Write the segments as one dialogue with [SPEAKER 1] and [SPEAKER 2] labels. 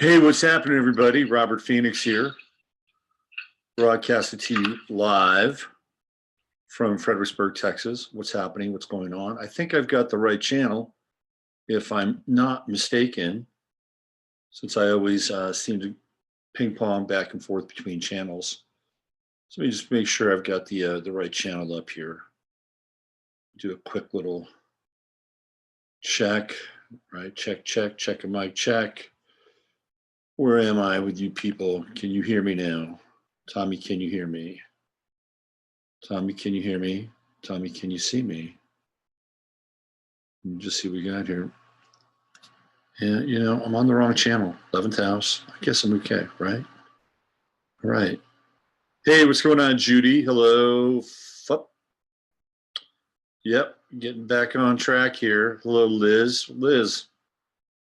[SPEAKER 1] Hey, what's happening, everybody? Robert Phoenix here, broadcasting to you live from Fredericksburg, Texas. What's happening? What's going on? I think I've got the right channel, if I'm not mistaken, since I always seem to ping pong back and forth between channels. So let me just make sure I've got the right channel up here. Do a quick little check, right? Check a mic check. Where am I with you people? Can you hear me now? Tommy, can you hear me? Tommy, can you hear me? Tommy, can you see me? Let me just see what we got here. Yeah, you know, I'm on the wrong channel. 11th house. I guess I'm okay, right? All right. Hey, what's going on, Judy? Hello. Yep, getting back on track here. Hello, Liz. Liz,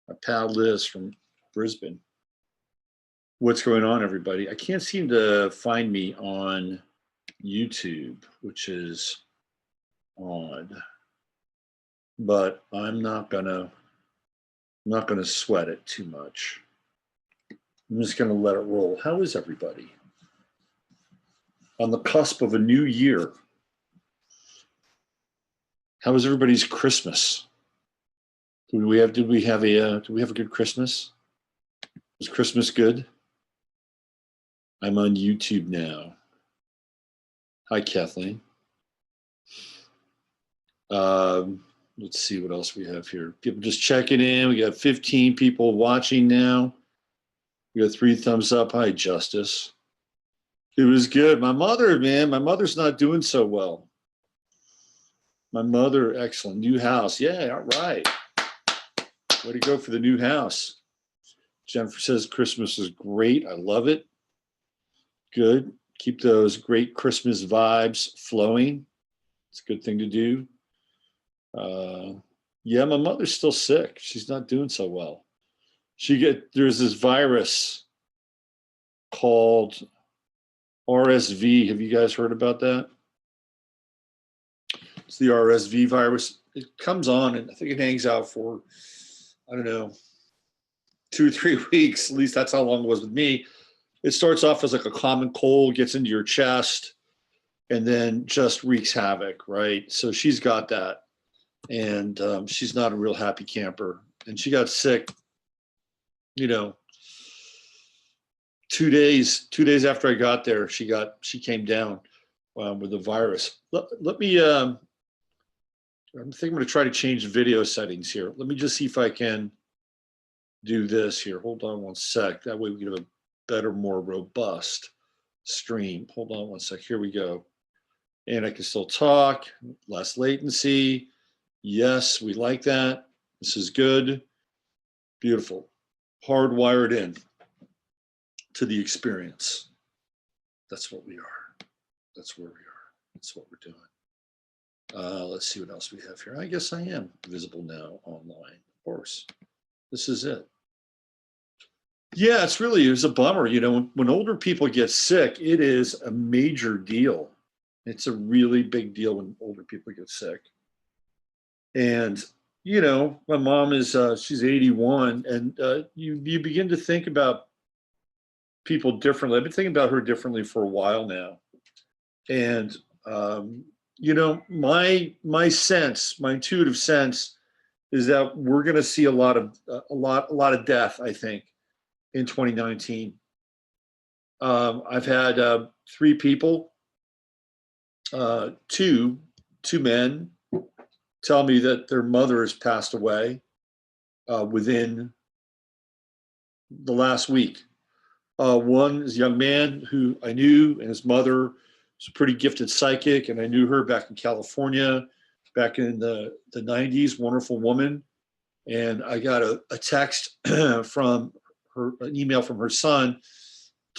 [SPEAKER 1] my pal Liz from Brisbane. What's going on, everybody? I can't seem to find me on YouTube, which is odd, but I'm not gonna sweat it too much. I'm just gonna let it roll. How is everybody? On the cusp of a new year. How was everybody's Christmas? Did we have a good Christmas? Was Christmas good? I'm on YouTube now. Hi, Kathleen. Let's see what else we have here. People just checking in. We got 15 people watching now. We got 3 thumbs up. Hi, Justice. It was good. My mother, man, my mother's not doing so well. My mother, excellent. New house. Yeah, all right. Way to go for the new house. Jennifer says Christmas is great. I love it. Good. Keep those great Christmas vibes flowing. It's a good thing to do. Yeah, my mother's still sick. She's not doing so well. There's this virus called RSV. Have you guys heard about that? It's the RSV virus. It comes on and I think it hangs out for, I don't know, 2 or 3 weeks. At least that's how long it was with me. It starts off as like a common cold, gets into your chest, and then just wreaks havoc, right? So she's got that. And she's not a real happy camper. And she got sick, you know, 2 days after I got there, she came down with the virus. Let me, I think I'm gonna try to change the video settings here. Let me just see if I can do this here. Hold on one sec. That way we can have a better, more robust stream. Hold on one sec, here we go. And I can still talk, less latency. Yes, we like that. This is good. Beautiful. Hardwired in to the experience. That's what we are. That's where we are. That's what we're doing. Let's see what else we have here. I guess I am visible now online. Of course. This is it. Yeah, it was a bummer. You know, when older people get sick, it is a major deal. It's a really big deal when older people get sick. And, you know, my mom is, she's 81, and you begin to think about people differently. I've been thinking about her differently for a while now. And, you know, my intuitive sense is that we're going to see a lot of death, I think, in 2019. I've had 3 people, 2 men, tell me that their mother has passed away within the last week. One is a young man who I knew, and his mother was a pretty gifted psychic, and I knew her back in California, back in the 90s, wonderful woman. And I got a text from her, an email from her son,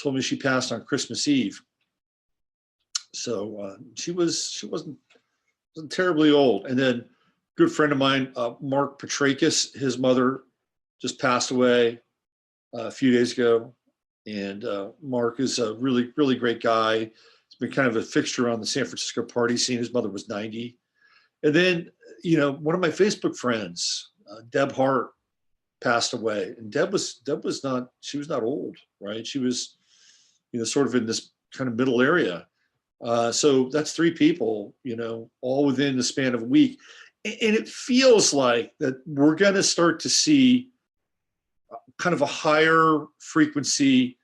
[SPEAKER 1] told me she passed on Christmas Eve. So she wasn't terribly old. And then good friend of mine, Mark Petrakis, his mother just passed away a few days ago. And Mark is a really, really great guy. He's been kind of a fixture on the San Francisco party scene. His mother was 90. And then, you know, one of my Facebook friends, Deb Hart, passed away. And Deb was not, she was not old, right? She was, you know, sort of in this kind of middle area. So that's 3 people, you know, all within the span of a week. And it feels like that we're going to start to see kind of a higher frequency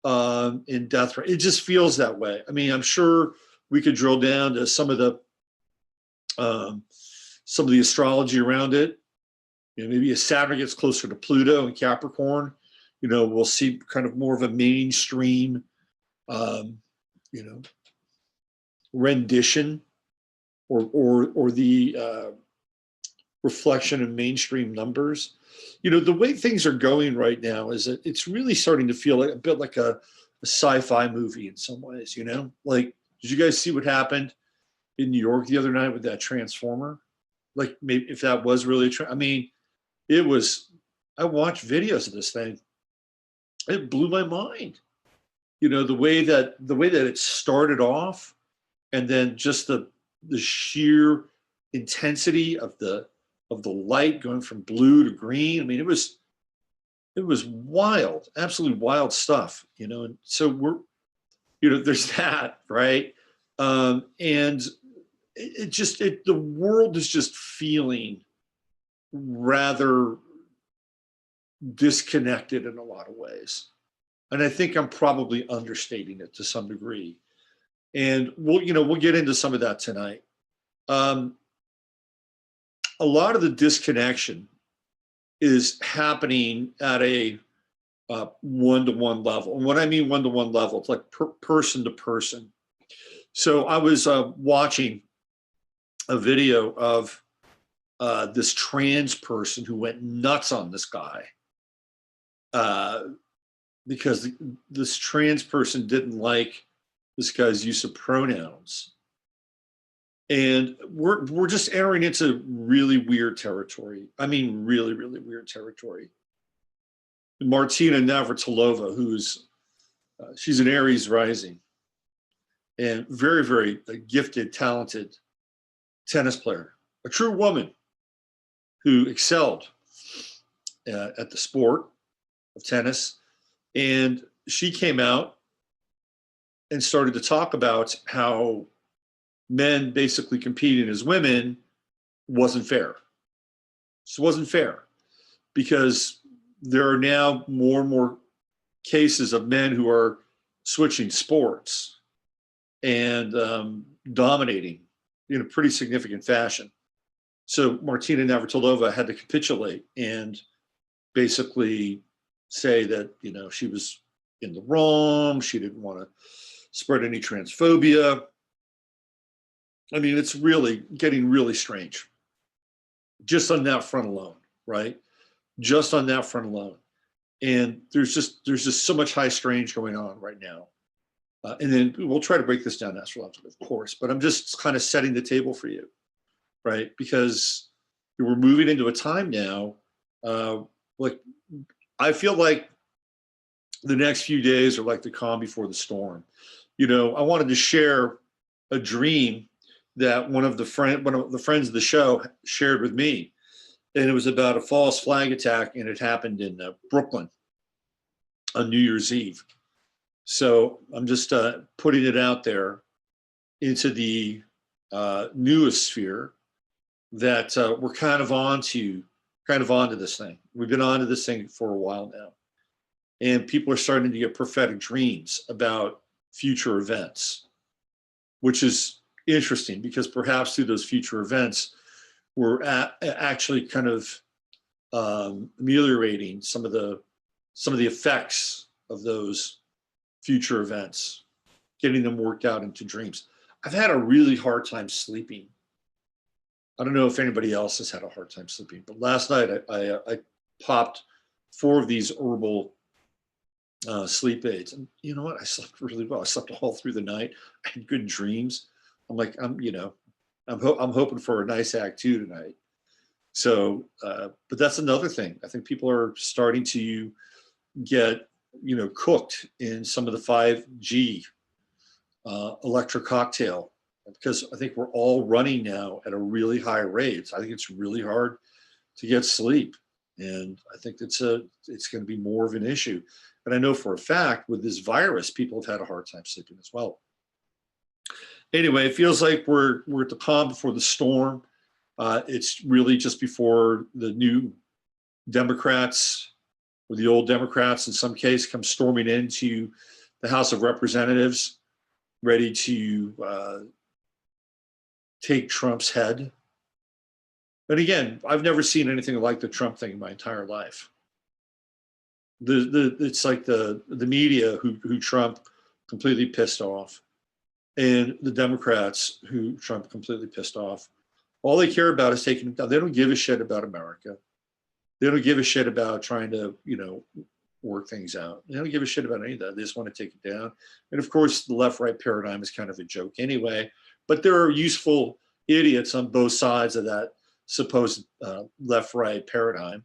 [SPEAKER 1] in death rate. It just feels that way. I mean, I'm sure we could drill down to some of the astrology around it. You know, maybe as Saturn gets closer to Pluto and Capricorn, you know, we'll see kind of more of a mainstream, you know, rendition or the reflection of mainstream numbers. You know, the way things are going right now is that it's really starting to feel like a bit like a sci-fi movie in some ways, you know? Like, did you guys see what happened in New York the other night with that transformer? Like, maybe if that was really I mean, it was, I watched videos of this thing. It blew my mind. You know, the way that it started off, and then just the sheer intensity of the light going from blue to green. I mean, it was wild, absolutely wild stuff, you know. And so we're, you know, there's that, right? And the world is just feeling rather disconnected in a lot of ways. And I think I'm probably understating it to some degree. And we'll get into some of that tonight. A lot of the disconnection is happening at a one-to-one level. And what I mean one-to-one level, it's like person to person. So I was watching a video of this trans person who went nuts on this guy because this trans person didn't like this guy's use of pronouns. And we're just entering into really weird territory. I mean, really, really weird territory. Martina Navratilova, who's she's an Aries rising and very, very gifted, talented tennis player, a true woman who excelled at the sport of tennis. And she came out and started to talk about how men basically competing as women wasn't fair. This wasn't fair because there are now more and more cases of men who are switching sports and dominating in a pretty significant fashion. So Martina Navratilova had to capitulate and basically say that, you know, she was in the wrong. She didn't want to spread any transphobia. I mean, it's really getting really strange just on that front alone, right? Just on that front alone. And there's just so much high strange going on right now. And then we'll try to break this down astrologically, of course, but I'm just kind of setting the table for you, right? Because we're moving into a time now, like I feel like the next few days are like the calm before the storm. You know, I wanted to share a dream that one of the friends of the show shared with me. And it was about a false flag attack, and it happened in Brooklyn on New Year's Eve. So I'm just putting it out there into the noosphere that we're kind of onto this thing. We've been onto this thing for a while now. And people are starting to get prophetic dreams about future events, which is interesting because perhaps through those future events, we're actually kind of ameliorating some of the effects of those future events, getting them worked out into dreams. I've had a really hard time sleeping. I don't know if anybody else has had a hard time sleeping, but last night I popped 4 of these herbal sleep aids, and you know what? I slept really well. I slept all through the night. I had good dreams. I'm hoping for a nice act 2 tonight. So, but that's another thing. I think people are starting to get, cooked in some of the 5G electric cocktail, because I think we're all running now at a really high rate. I think it's really hard to get sleep. And I think it's going to be more of an issue. And I know for a fact with this virus, people have had a hard time sleeping as well. Anyway, it feels like we're at the calm before the storm. It's really just before the new Democrats, or the old Democrats in some case, come storming into the House of Representatives, ready to take Trump's head. But again, I've never seen anything like the Trump thing in my entire life. It's like the media who Trump completely pissed off, and the Democrats who Trump completely pissed off. All they care about is taking him down. They don't give a shit about America. They don't give a shit about trying to, work things out. They don't give a shit about any of that. They just want to take it down. And of course, the left-right paradigm is kind of a joke anyway. But there are useful idiots on both sides of that supposed left-right paradigm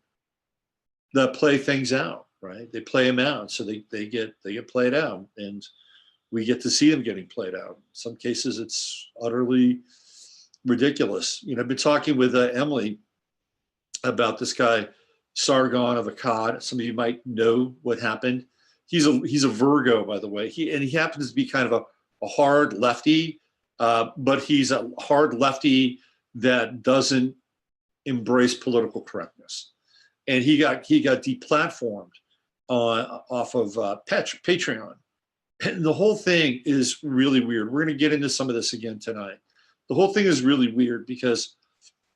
[SPEAKER 1] that play things out, right? They play them out, so they get played out, and we get to see them getting played out. In some cases, it's utterly ridiculous. I've been talking with Emily about this guy Sargon of Akkad. Some of you might know what happened. He's a Virgo, by the way. He happens to be kind of a hard lefty, but he's a hard lefty that doesn't embrace political correctness. And he got deplatformed off of Patreon. And the whole thing is really weird. We're going to get into some of this again tonight. The whole thing is really weird because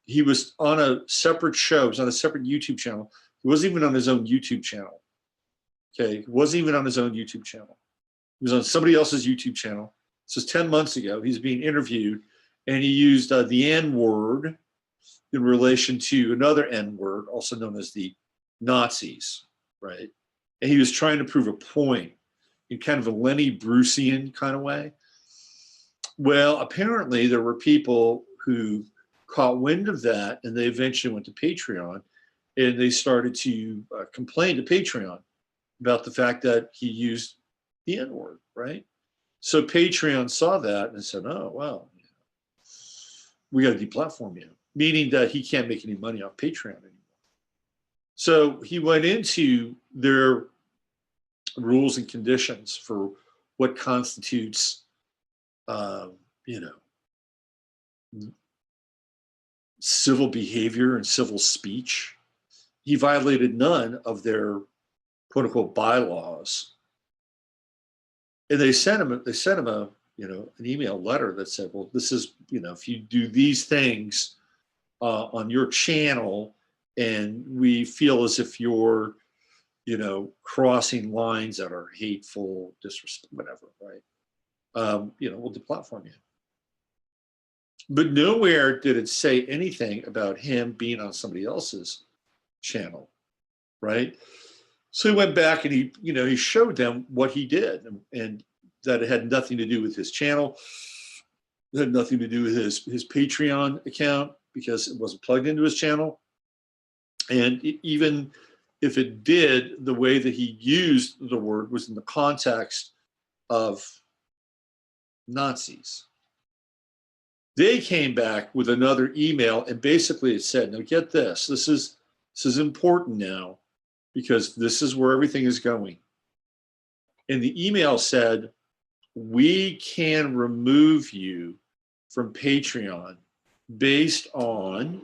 [SPEAKER 1] he was on a separate show. He was on a separate YouTube channel. He wasn't even on his own YouTube channel. Okay, he wasn't even on his own YouTube channel. He was on somebody else's YouTube channel. This was 10 months ago. He's being interviewed, and he used the N-word in relation to another N-word, also known as the Nazis, right? And he was trying to prove a point in kind of a Lenny Bruceian kind of way. Well, apparently there were people who caught wind of that, and they eventually went to Patreon, and they started to complain to Patreon about the fact that he used the N-word, right? So Patreon saw that and said, oh, well, we got to deplatform you, meaning that he can't make any money off Patreon anymore. So he went into their rules and conditions for what constitutes, civil behavior and civil speech. He violated none of their quote unquote bylaws. And they sent him an email letter that said, well, this is, if you do these things on your channel, and we feel as if you're, crossing lines that are hateful, disrespect, whatever, right? We'll deplatform you. But nowhere did it say anything about him being on somebody else's channel, right? So he went back and he showed them what he did, and that it had nothing to do with his channel. It had nothing to do with his Patreon account because it wasn't plugged into his channel. And even if it did, the way that he used the word was in the context of Nazis. They came back with another email, and basically it said, now get this, this is important now, because this is where everything is going. And the email said, we can remove you from Patreon based on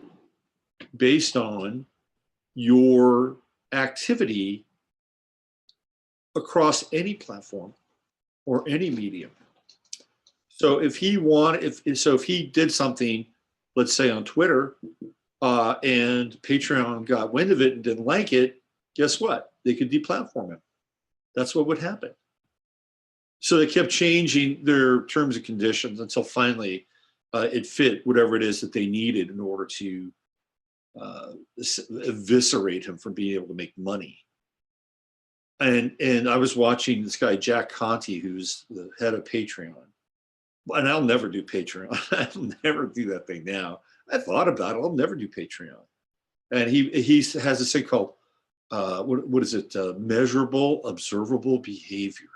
[SPEAKER 1] your activity across any platform or any medium. So if he did something, let's say on Twitter, and Patreon got wind of it and didn't like it, guess what? They could deplatform him. That's what would happen. So they kept changing their terms and conditions until finally it fit whatever it is that they needed in order to eviscerate him from being able to make money. And I was watching this guy, Jack Conte, who's the head of Patreon. And I'll never do Patreon. I'll never do that thing now. I thought about it. I'll never do Patreon. And he has this thing called, what is it? Measurable observable behavior.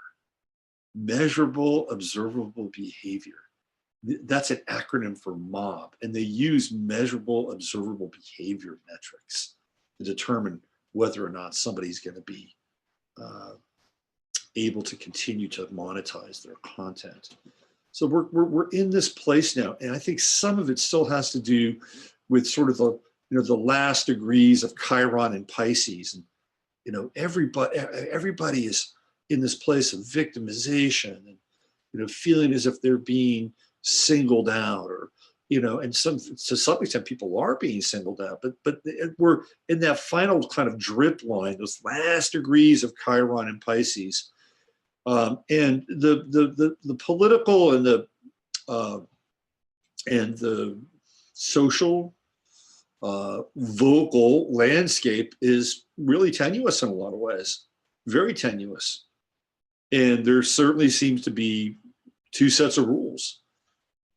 [SPEAKER 1] Measurable observable behavior. That's an acronym for MOB. And they use measurable observable behavior metrics. to determine whether or not somebody's going to be able to continue to monetize their content. So we're in this place now, and I think some of it still has to do with sort of the the last degrees of Chiron and Pisces, and everybody is in this place of victimization and feeling as if they're being singled out, or and to some extent people are being singled out, but we're in that final kind of drip line, those last degrees of Chiron and Pisces. And the political and the social vocal landscape is really tenuous in a lot of ways, very tenuous. And there certainly seems to be two sets of rules.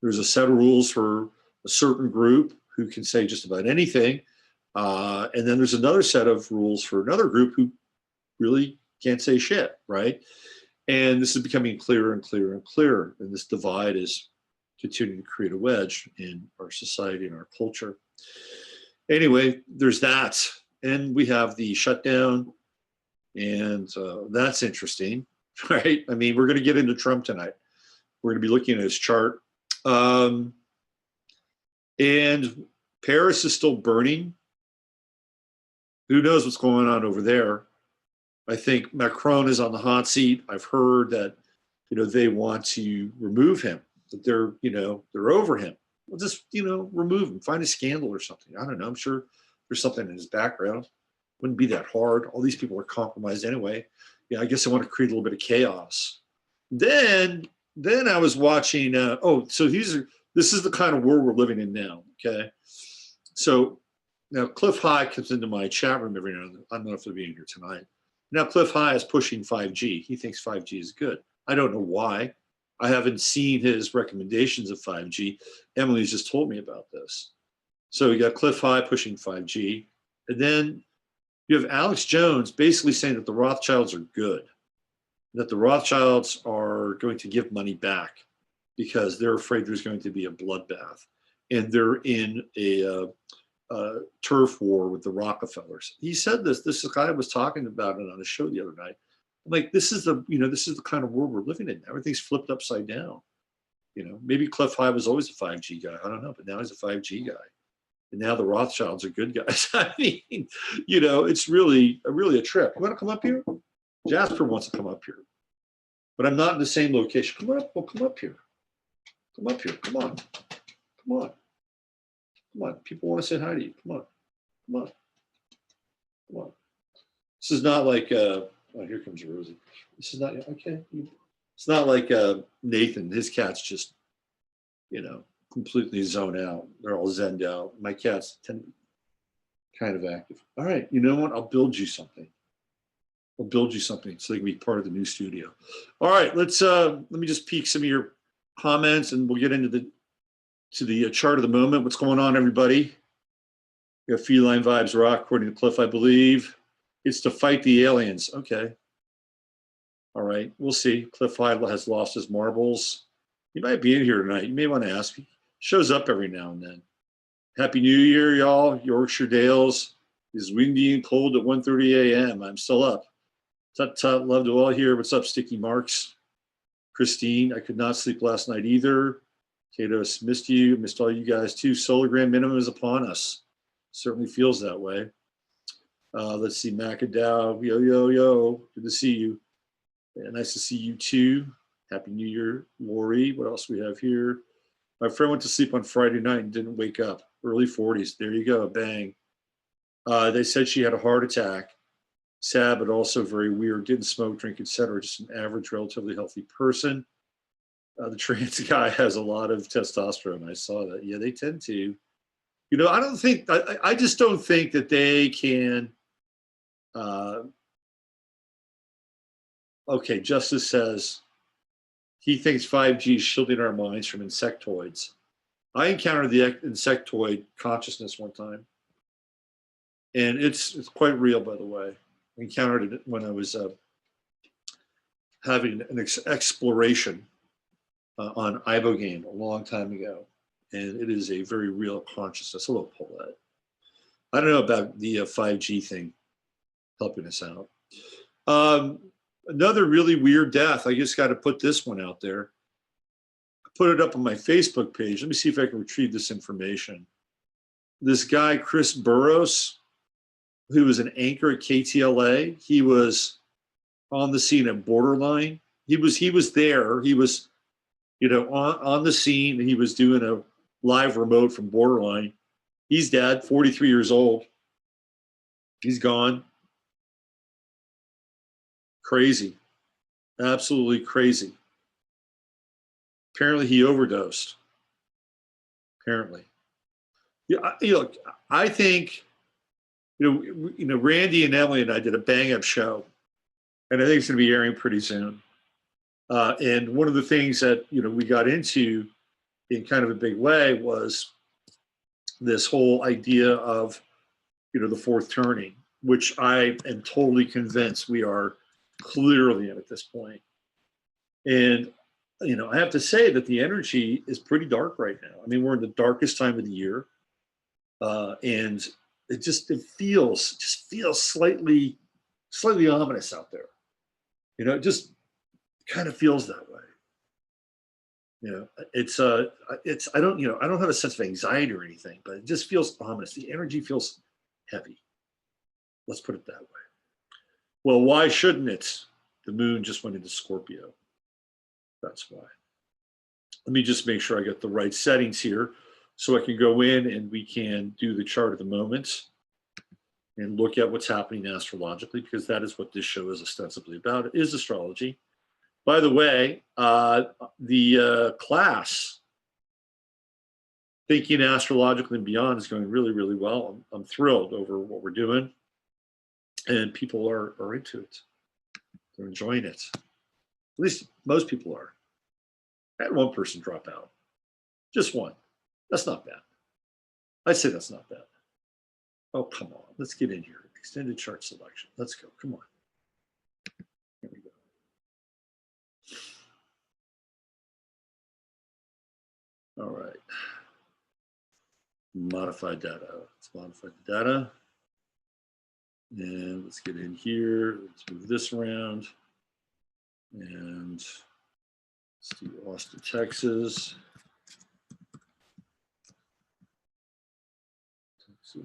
[SPEAKER 1] There's a set of rules for a certain group who can say just about anything. And then there's another set of rules for another group who really can't say shit, right? And this is becoming clearer and clearer and clearer. And this divide is continuing to create a wedge in our society and our culture. Anyway, there's that. And we have the shutdown. And that's interesting, right? I mean, we're going to get into Trump tonight. We're going to be looking at his chart. And Paris is still burning. Who knows what's going on over there? I think Macron is on the hot seat. I've heard that, they want to remove him, that they're over him. Well, just, remove him, find a scandal or something. I don't know. I'm sure there's something in his background. Wouldn't be that hard. All these people are compromised anyway. Yeah, I guess I want to create a little bit of chaos. Then I was watching, so this is the kind of world we're living in now, okay? So now Cliff High comes into my chat room every now and then. I don't know if they'll be in here tonight. Now Cliff High is pushing 5G. He thinks 5G is good. I don't know why. I haven't seen his recommendations of 5G. Emily's just told me about this. So you got Cliff High pushing 5G. And then you have Alex Jones basically saying that the Rothschilds are good, that the Rothschilds are going to give money back because they're afraid there's going to be a bloodbath. And they're in a turf war with the Rockefellers. He said this guy was talking about it on a show the other night. I'm like, this is the kind of world we're living in. Everything's flipped upside down. Maybe Cliff High was always a 5G guy. I don't know, but now he's a 5G guy. And now the Rothschilds are good guys. I mean, it's really a trip. You want to come up here? Jasper wants to come up here, but I'm not in the same location. Come on up. Well, come up here. Come up here. Come on. Come on. Come on. People want to say hi to you. Come on. Come on. Come on. This is not like, oh, here comes Rosie. This is not, okay. It's not like Nathan. His cat's just, completely zoned out. They're all zenned out. My cats kind of active. All right. You know what? I'll build you something. I'll build you something so they can be part of the new studio. All right. Let me just peek some of your comments and we'll get into the chart of the moment. What's going on, everybody? We have Feline Vibes Rock, according to Cliff, I believe. It's to fight the aliens. Okay. All right. We'll see. Cliff High has lost his marbles. He might be in here tonight. You may want to ask. He shows up every now and then. Happy New Year, y'all. Yorkshire Dales is windy and cold at 1:30 a.m. I'm still up. Tut-tut, love to all here. What's up, Sticky Marks? Christine, I could not sleep last night either. Katos, missed you. Missed all you guys too. Solargram minimum is upon us. Certainly feels that way. Let's see, Macadow. Yo. Good to see you. Yeah, nice to see you too. Happy New Year, Lori. What else we have here? My friend went to sleep on Friday night and didn't wake up. Early 40s. There you go. Bang. They said she had a heart attack. Sad, but also very weird. Didn't smoke, drink, etc. Just an average, relatively healthy person. The trans guy has a lot of testosterone. I saw that. Yeah, they tend to. I don't think. I just don't think that they can. Okay, Justice says he thinks 5G is shielding our minds from insectoids. I encountered the insectoid consciousness one time, and it's quite real, by the way. I encountered it when I was having an exploration on Ibogaine a long time ago, and it is a very real consciousness. Hello, Paulette. I don't know about the 5G thing helping us out. Another really weird death. I just got to put this one out there. I put it up on my Facebook page. Let me see if I can retrieve this information. This guy, Chris Burrows, who was an anchor at KTLA, he was on the scene at Borderline. He was there. He was, on the scene. He was doing a live remote from Borderline. He's dead, 43 years old. He's gone. Crazy. Absolutely crazy. Apparently he overdosed. Apparently. Yeah, look, I think, Randy and Emily and I did a bang-up show, and I think it's going to be airing pretty soon. And one of the things that, we got into in kind of a big way was this whole idea of, the fourth turning, which I am totally convinced we are clearly in at this point. And, I have to say that the energy is pretty dark right now. I mean, we're in the darkest time of the year. And it feels slightly ominous out there. It just kind of feels that way. I don't have a sense of anxiety or anything, but it just feels ominous. The energy feels heavy. Let's put it that way. Well, why shouldn't it? The moon just went into Scorpio. That's why. Let me just make sure I get the right settings here so I can go in and we can do the chart of the moment and look at what's happening astrologically, because that is what this show is ostensibly about. It is astrology. By the way, the class, Thinking Astrologically and Beyond, is going really, really well. I'm thrilled over what we're doing, and people are into it. They're enjoying it. At least most people are. I had one person drop out. Just one. That's not bad. I'd say that's not bad. Oh, come on. Let's get in here. Extended chart selection. Let's go. Come on. Here we go. All right. Modify data. Let's modify the data. And let's get in here. Let's move this around. And let's do Austin, Texas. There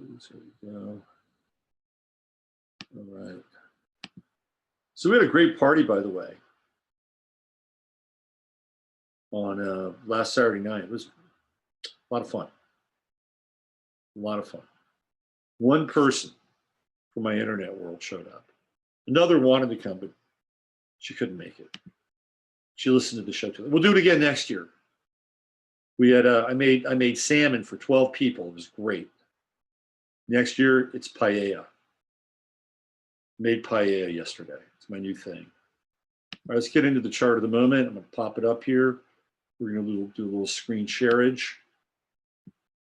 [SPEAKER 1] we go. All right. So we had a great party, by the way, on last Saturday night. It was a lot of fun. A lot of fun. One person from my internet world showed up. Another wanted to come, but she couldn't make it. She listened to the show too. We'll do it again next year. We had I made salmon for 12 people. It was great. Next year it's paella. Made paella yesterday. It's my new thing. All right, let's get into the chart of the moment. I'm going to pop it up here. We're going to do a little screen shareage.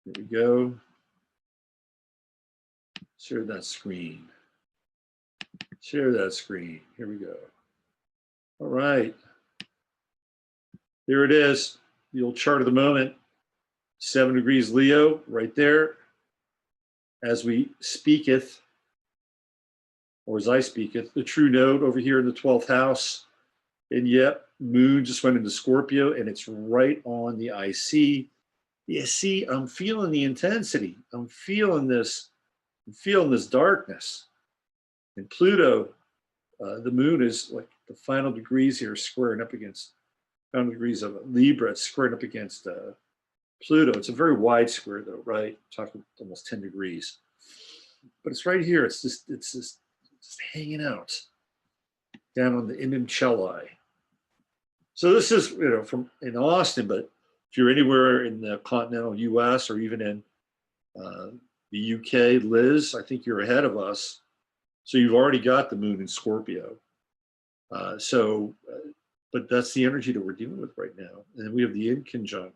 [SPEAKER 1] There we go. Share that screen. Share that screen. Here we go. All right. There it is. The old chart of the moment. 7 degrees Leo right there. As we speaketh, or as I speaketh, the true node over here in the 12th house. And yet, moon just went into Scorpio, and it's right on the IC. Yeah, see, I'm feeling the intensity. I'm feeling this darkness. And Pluto, the moon is like the final degrees here squaring up against, final degrees of Libra, it's squaring up against Pluto. It's a very wide square though, right? Talking almost 10 degrees. But it's right here. It's just hanging out down on the Imimcelli. So this is, from in Austin, but if you're anywhere in the continental US or even in the UK, Liz, I think you're ahead of us. So you've already got the moon in Scorpio. But that's the energy that we're dealing with right now. And we have the inconjunct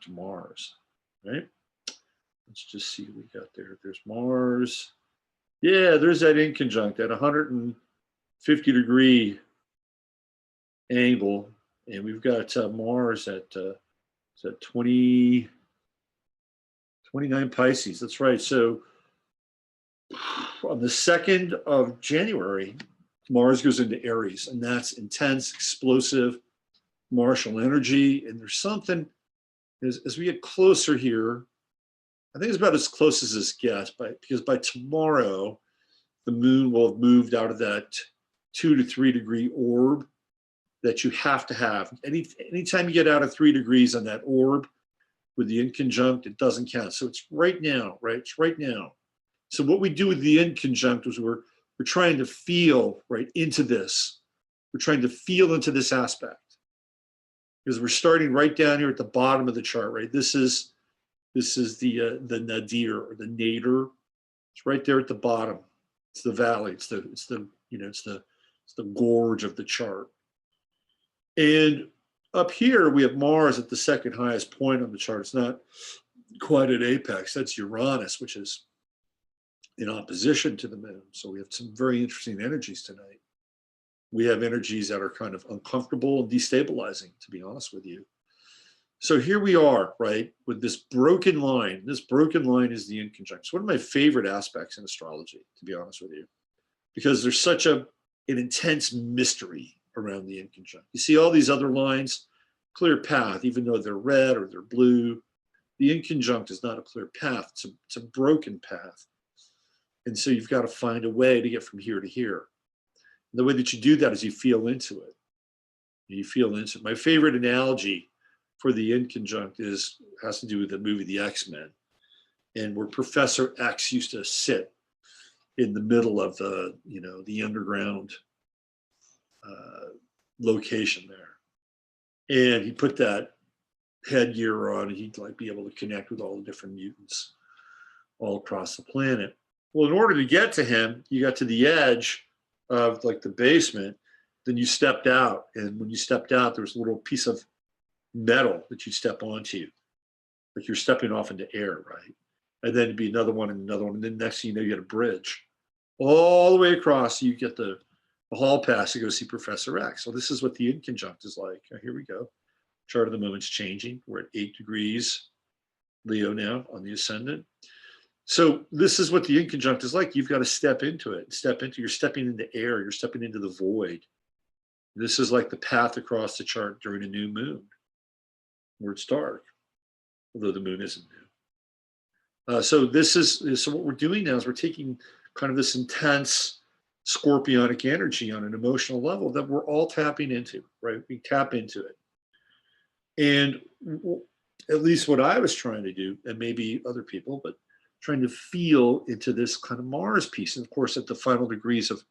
[SPEAKER 1] to Mars, right? Let's just see what we got there. There's Mars. Yeah, there's that inconjunct at 150 degree angle. And we've got Mars at 20, 29 Pisces, that's right. So on the 2nd of January, Mars goes into Aries, and that's intense, explosive, martial energy. And there's something, as we get closer here, I think it's about as close as this gets, because by tomorrow, the moon will have moved out of that 2 to 3 degree orb that you have to have. Anytime you get out of 3 degrees on that orb with the inconjunct, it doesn't count. So it's right now, right? It's right now. So what we do with the inconjunct is we're trying to feel right into this. We're trying to feel into this aspect, because we're starting right down here at the bottom of the chart, right? This is the nadir, or the nadir. It's right there at the bottom. It's the valley. It's the gorge of the chart. And up here we have Mars at the 2nd highest point on the chart. It's not quite at apex. That's Uranus, which is in opposition to the moon. So we have some very interesting energies tonight. We have energies that are kind of uncomfortable and destabilizing, to be honest with you. So here we are, right, with this broken line. This broken line is the inconjunct. It's one of my favorite aspects in astrology, to be honest with you, because there's such an intense mystery around the inconjunct. You see all these other lines, clear path, even though they're red or they're blue. The inconjunct is not a clear path. It's a broken path. And so you've got to find a way to get from here to here. And the way that you do that is you feel into it. You feel into it. My favorite analogy for the inconjunct has to do with the movie The X-Men, and where Professor X used to sit in the middle of the underground location there, and he put that headgear on, and he'd like be able to connect with all the different mutants all across the planet. Well, in order to get to him, you got to the edge of like the basement, then you stepped out, and when you stepped out, there was a little piece of metal that you step onto, like you're stepping off into air, right? And then it'd be another one, and then next thing you know, you get a bridge all the way across. So you get the hall pass to go see Professor X. So this is what the inconjunct is like. Here we go. Chart of the moment's changing. We're at 8 degrees Leo now on the ascendant. So this is what the inconjunct is like. You've got to step into it. You're stepping into air. You're stepping into the void. This is like the path across the chart during a new moon, where it's dark, although the moon isn't new. So what we're doing now is we're taking kind of this intense scorpionic energy on an emotional level that we're all tapping into, right? We tap into it. And at least what I was trying to do, and maybe other people, but trying to feel into this kind of Mars piece. And of course, at the final degrees of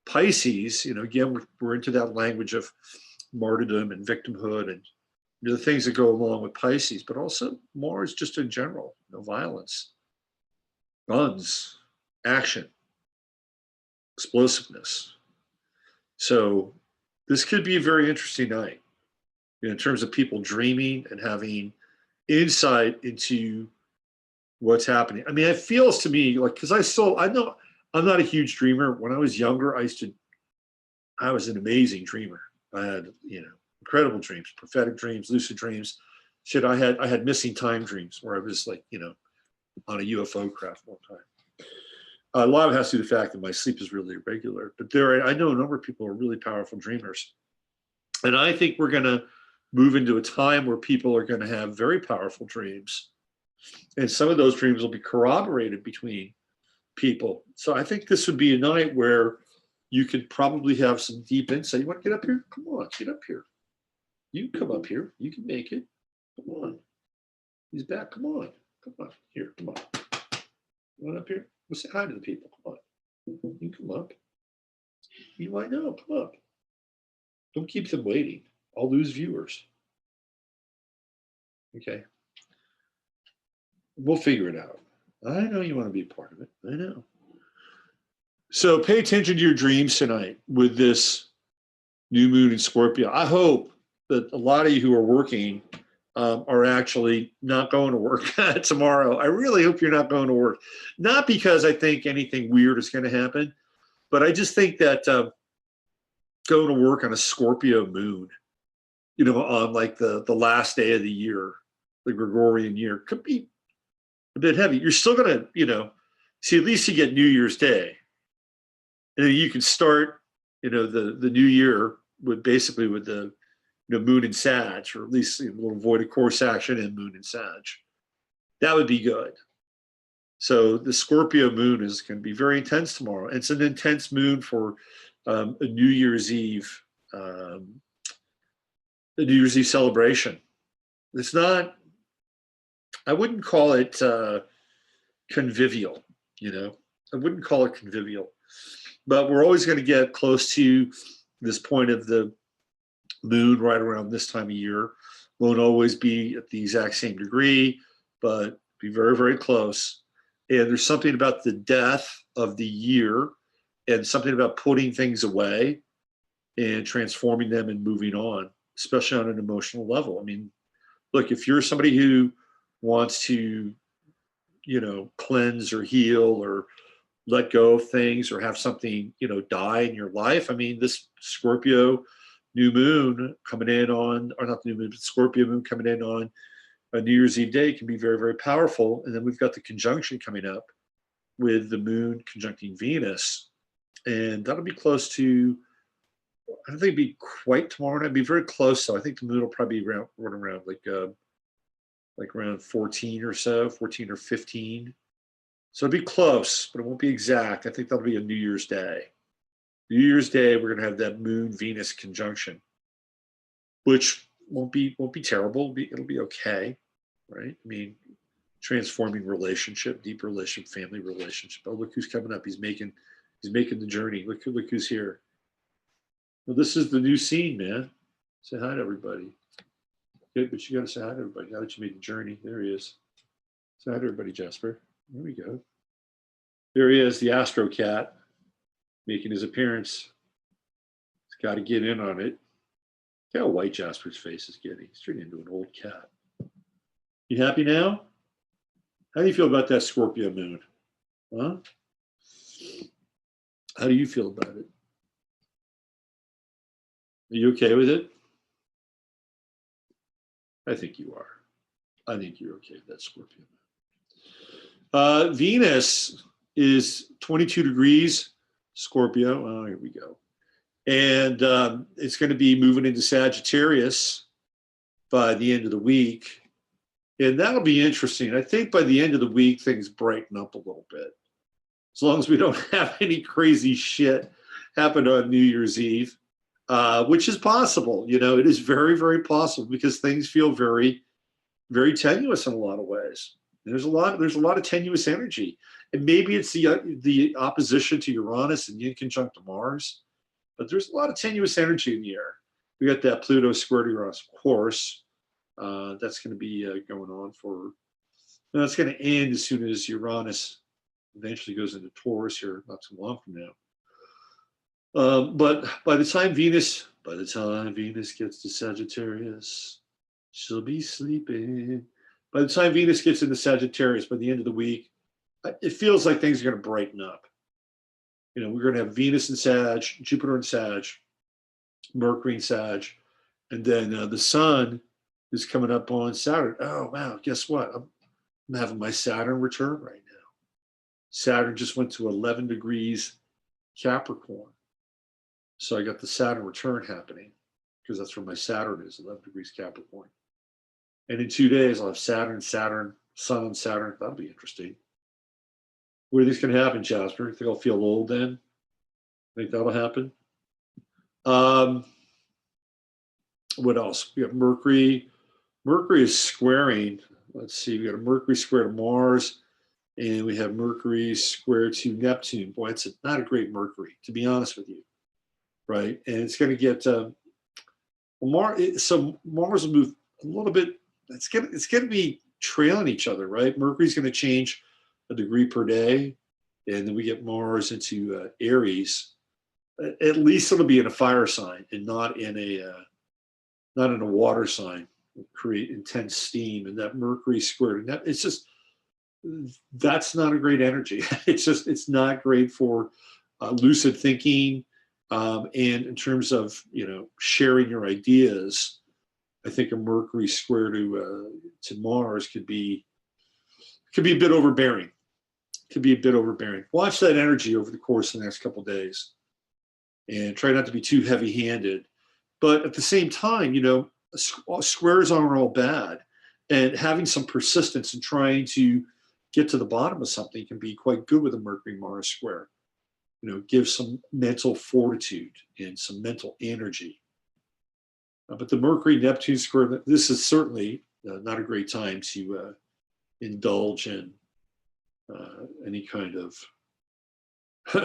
[SPEAKER 1] Pisces, again, we're into that language of martyrdom and victimhood and the things that go along with Pisces, but also Mars just in general, violence, guns, action, explosiveness. So this could be a very interesting night in terms of people dreaming and having insight into what's happening. I mean, it feels to me like, because I know I'm not a huge dreamer. When I was younger, I was an amazing dreamer. I had, incredible dreams, prophetic dreams, lucid dreams. Shit, I had missing time dreams where I was like, on a UFO craft one time. A lot of it has to do with the fact that my sleep is really irregular, but I know a number of people who are really powerful dreamers. And I think we're going to move into a time where people are going to have very powerful dreams. And some of those dreams will be corroborated between people. So I think this would be a night where you could probably have some deep insight. You want to get up here? Come on, get up here. You can come up here. You can make it. Come on. He's back. Come on. Come on. Here, come on. You want up here? We'll say hi to the people. Come on. You can come up. You might know. Come up. Don't keep them waiting. I'll lose viewers. Okay. We'll figure it out. I know you want to be a part of it. I know. So pay attention to your dreams tonight with this new moon in Scorpio. I hope that a lot of you who are working are actually not going to work tomorrow. I really hope you're not going to work. Not because I think anything weird is going to happen, but I just think that going to work on a Scorpio moon, on like the last day of the year, the Gregorian year, could be a bit heavy. You're still going to, you know, see, at least you get New Year's Day. And then you can start, you know, the new year with basically with the, you know, Moon and Sag, or at least a little void of course action and Moon and Sag. That would be good. So the Scorpio Moon is going to be very intense tomorrow. It's an intense moon for a New Year's Eve, celebration. It's not, I wouldn't call it convivial, you know, I wouldn't call it convivial, but we're always going to get close to this point of the moon right around this time of year. Won't always be at the exact same degree, but be very, very close. And there's something about the death of the year and something about putting things away and transforming them and moving on, especially on an emotional level. I mean, look, if you're somebody who wants to, you know, cleanse or heal or let go of things or have something, you know, die in your life, I mean, this Scorpio new moon coming in on, or not the new moon, but Scorpio moon coming in on a New Year's Eve day can be very, very powerful. And then we've got the conjunction coming up with the moon conjuncting Venus. And that'll be close to, I don't think it'd be quite tomorrow night. It'd be very close. So I think the moon will probably be around, run around like around 14 or so, 14 or 15. So it'll be close, but it won't be exact. I think that'll be a New Year's Day. New Year's Day, we're going to have that Moon-Venus conjunction, which won't be terrible. It'll be okay, right? I mean, transforming relationship, deep relationship, family relationship. Oh, look who's coming up. He's making the journey. Look who's here. Well, this is the new scene, man. Say hi to everybody. Okay, but you got to say hi to everybody now that you made the journey. There he is. Say hi to everybody, Jasper. There we go. There he is, the Astro Cat, making his appearance. He's got to get in on it. Look how white Jasper's face is getting. He's turning into an old cat. You happy now? How do you feel about that Scorpio moon? Huh? How do you feel about it? Are you okay with it? I think you are. I think you're okay with that Scorpio moon. Venus is 22 degrees Scorpio. Oh, here we go. And it's going to be moving into Sagittarius by the end of the week. And that'll be interesting. I think by the end of the week, things brighten up a little bit. As long as we don't have any crazy shit happen on New Year's Eve, which is possible. You know, it is very, very possible because things feel very, very tenuous in a lot of ways. There's a lot of tenuous energy. And maybe it's the opposition to Uranus and yin conjunct to Mars, but there's a lot of tenuous energy in the air. We got that Pluto square to Uranus, of course. That's going to be going on for, that's going to end as soon as Uranus eventually goes into Taurus here, not too long from now. But by the time Venus gets to Sagittarius, she'll be sleeping. By the time Venus gets into Sagittarius, by the end of the week, it feels like things are going to brighten up. You know, we're going to have Venus in Sag, Jupiter in Sag, Mercury in Sag, and then the Sun is coming up on Saturn. Oh, wow, guess what? I'm having my Saturn return right now. Saturn just went to 11 degrees Capricorn. So I got the Saturn return happening because that's where my Saturn is, 11 degrees Capricorn. And in 2 days, I'll have Saturn, Sun, Saturn. That'll be interesting. What do you think's going to happen, Jasper? Think I'll feel old then? Think that'll happen? What else? We got Mercury. Mercury is squaring. Let's see. We got a Mercury square to Mars, and we have Mercury square to Neptune. Boy, it's not a great Mercury, to be honest with you, right? And it's going to get so Mars will move a little bit. It's going to be trailing each other, right? Mercury's going to change a degree per day, and then we get Mars into Aries. At least it'll be in a fire sign and not in a water sign. It'll create intense steam, and that Mercury square. It's just, that's not a great energy. It's not great for lucid thinking, and in terms of, you know, sharing your ideas. I think a Mercury square to Mars could could be a bit overbearing. Could be a bit overbearing. Watch that energy over the course of the next couple of days, and try not to be too heavy-handed. But at the same time, you know, squares aren't all bad, and having some persistence and trying to get to the bottom of something can be quite good with a Mercury-Mars square. You know, give some mental fortitude and some mental energy. But the Mercury-Neptune square, this is certainly not a great time to indulge in any kind of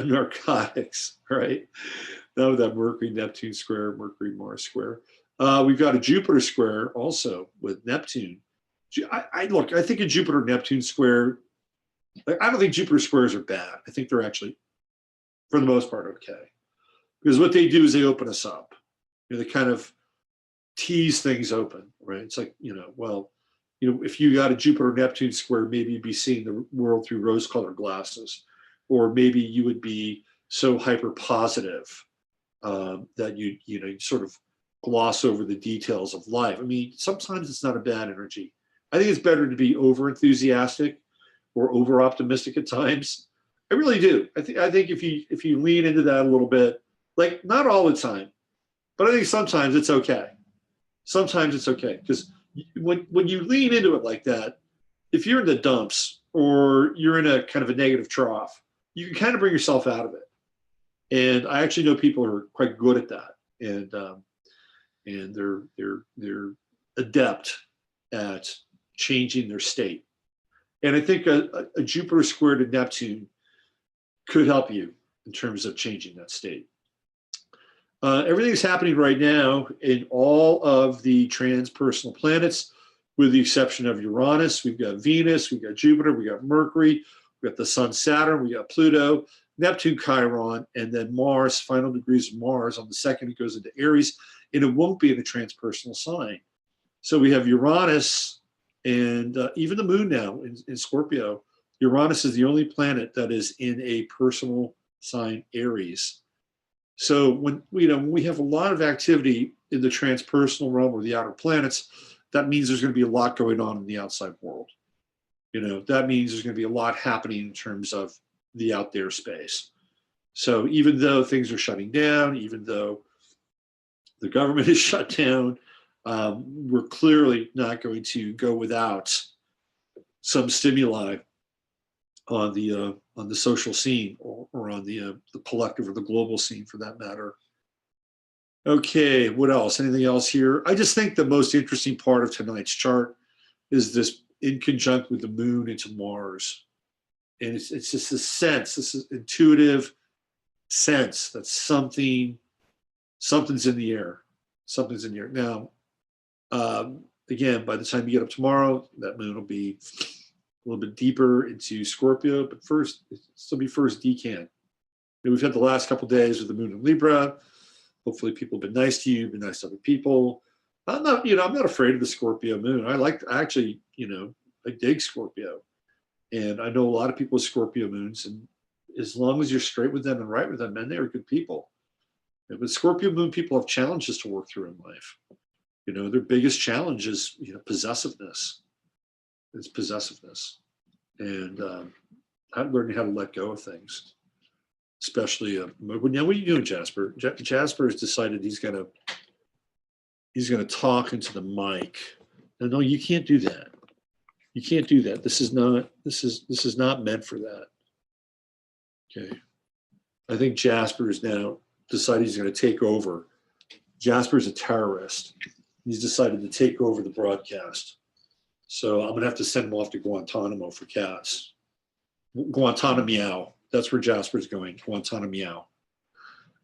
[SPEAKER 1] narcotics, right? Now with that Mercury-Neptune square, Mercury-Mars square. We've got a Jupiter square also with Neptune. Look, I think a Jupiter-Neptune square, I don't think Jupiter squares are bad. I think they're actually, for the most part, okay. Because what they do is they open us up. You know, they kind of tease things open, right? It's like, you know, well, you know, if you got a Jupiter-Neptune square, maybe you'd be seeing the world through rose-colored glasses, or maybe you would be so hyper positive that you know, you sort of gloss over the details of life. I mean, sometimes it's not a bad energy. I think it's better to be over enthusiastic or over optimistic at times. I really do. I think if you lean into that a little bit, like not all the time, but I think sometimes it's okay. Sometimes it's okay, because when you lean into it like that, if you're in the dumps or you're in a kind of a negative trough, you can kind of bring yourself out of it. And I actually know people who are quite good at that, and they're adept at changing their state. And I think a Jupiter square to Neptune could help you in terms of changing that state. Everything's happening right now in all of the transpersonal planets, with the exception of Uranus. We've got Venus, we've got Jupiter, we got Mercury, we've got the Sun, Saturn, we got Pluto, Neptune, Chiron, and then Mars, final degrees of Mars. On the second, it goes into Aries, and it won't be in a transpersonal sign. So we have Uranus and even the moon now in Scorpio. Uranus is the only planet that is in a personal sign, Aries. So when we have a lot of activity in the transpersonal realm or the outer planets, that means there's going to be a lot going on in the outside world. You know, that means there's going to be a lot happening in terms of the out there space. So even though things are shutting down, even though the government is shut down, we're clearly not going to go without some stimuli on the social scene, or on the collective or the global scene for that matter. Okay, what else? Anything else here? I just think the most interesting part of tonight's chart is this in conjunct with the moon into Mars. And it's just a sense, this is intuitive sense that something's in the air. Something's in the air. Now, again, by the time you get up tomorrow, that moon will be a little bit deeper into Scorpio, but first, it'll still be first decan. We've had the last couple of days with the moon in Libra. Hopefully people have been nice to you, been nice to other people. I'm not afraid of the Scorpio moon. I dig Scorpio. And I know a lot of people with Scorpio moons, and as long as you're straight with them and right with them, man, they are good people. But Scorpio moon people have challenges to work through in life. You know, their biggest challenge is, possessiveness. It's possessiveness. And I'm learning how to let go of things. Especially, now what are you doing, Jasper? Jasper has decided he's gonna talk into the mic. No, you can't do that. You can't do that. This is not meant for that. Okay. I think Jasper is now decided he's going to take over. Jasper is a terrorist. He's decided to take over the broadcast. So I'm going to have to send him off to Guantanamo for cats. Guantanamo. That's where Jasper's going. Guantanamo.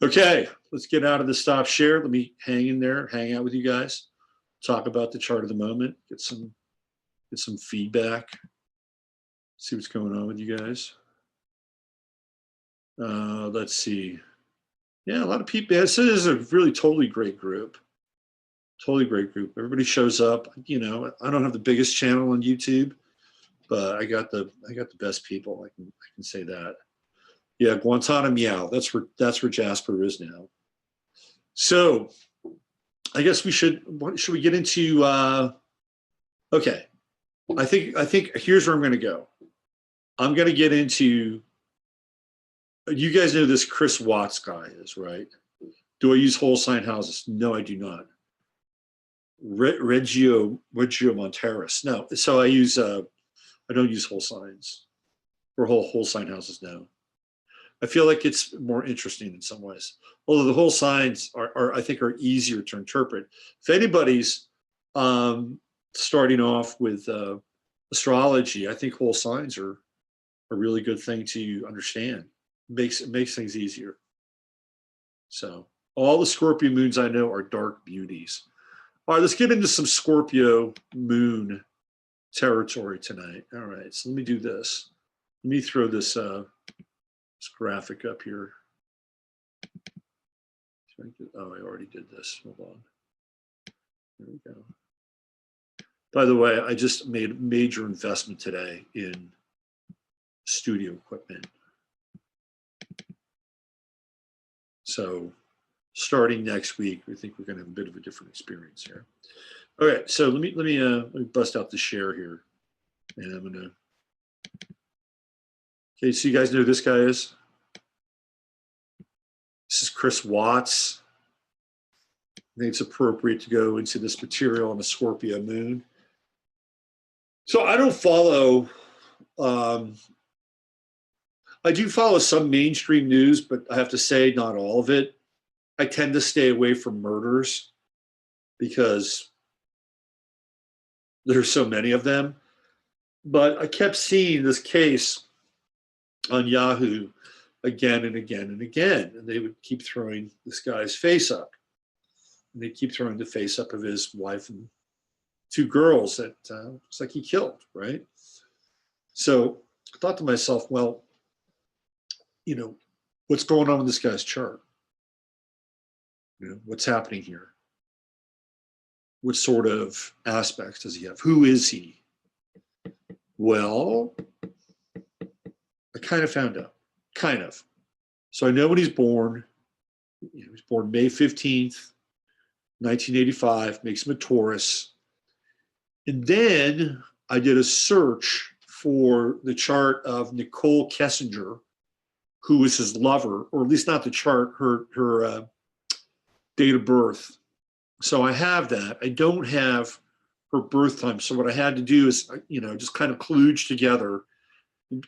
[SPEAKER 1] Okay, let's get out of the stop share. Let me hang in there, hang out with you guys, talk about the chart of the moment, get some feedback, see what's going on with you guys. Let's see. Yeah, a lot of people. This is a really totally great group. Totally great group. Everybody shows up. I don't have the biggest channel on YouTube, but I got the best people. I can say that. Yeah, Guantanamo. That's where Jasper is now. So, I guess should we get into? Okay, I think here's where I'm going to go. I'm going to get into, you guys know this Chris Watts guy is, right? Do I use whole sign houses? No, I do not. Reggio Monteris. No. So I don't use whole signs or whole sign houses now. I feel like it's more interesting in some ways. Although the whole signs are I think, are easier to interpret. If anybody's starting off with astrology, I think whole signs are a really good thing to understand. Makes things easier. So all the Scorpio moons I know are dark beauties. All right, let's get into some Scorpio moon territory tonight. All right, so let me do this. Let me throw this, this graphic up here. Oh, I already did this. Hold on. There we go. By the way, I just made a major investment today in studio equipment. So starting next week, I think we're going to have a bit of a different experience here. All right, so let me bust out the share here, and I'm gonna. Okay, so you guys know who this guy is? This is Chris Watts. I think it's appropriate to go into this material on the Scorpio moon. So I don't follow. I do follow some mainstream news, but I have to say not all of it. I tend to stay away from murders because there's so many of them. But I kept seeing this case on Yahoo again and again and again, and they would keep throwing this guy's face up. And they keep throwing the face up of his wife and two girls that it's like he killed, right? So I thought to myself, well, you know, what's going on with this guy's chart? You know, what's happening here? What sort of aspects does he have? Who is he? Well, I kind of found out, kind of. So I know when he's born. He was born May 15th, 1985, makes him a Taurus. And then I did a search for the chart of Nicole Kessinger, who was his lover, or at least not the chart, her date of birth. So I have that. I don't have her birth time. So what I had to do is, you know, just kind of kludge together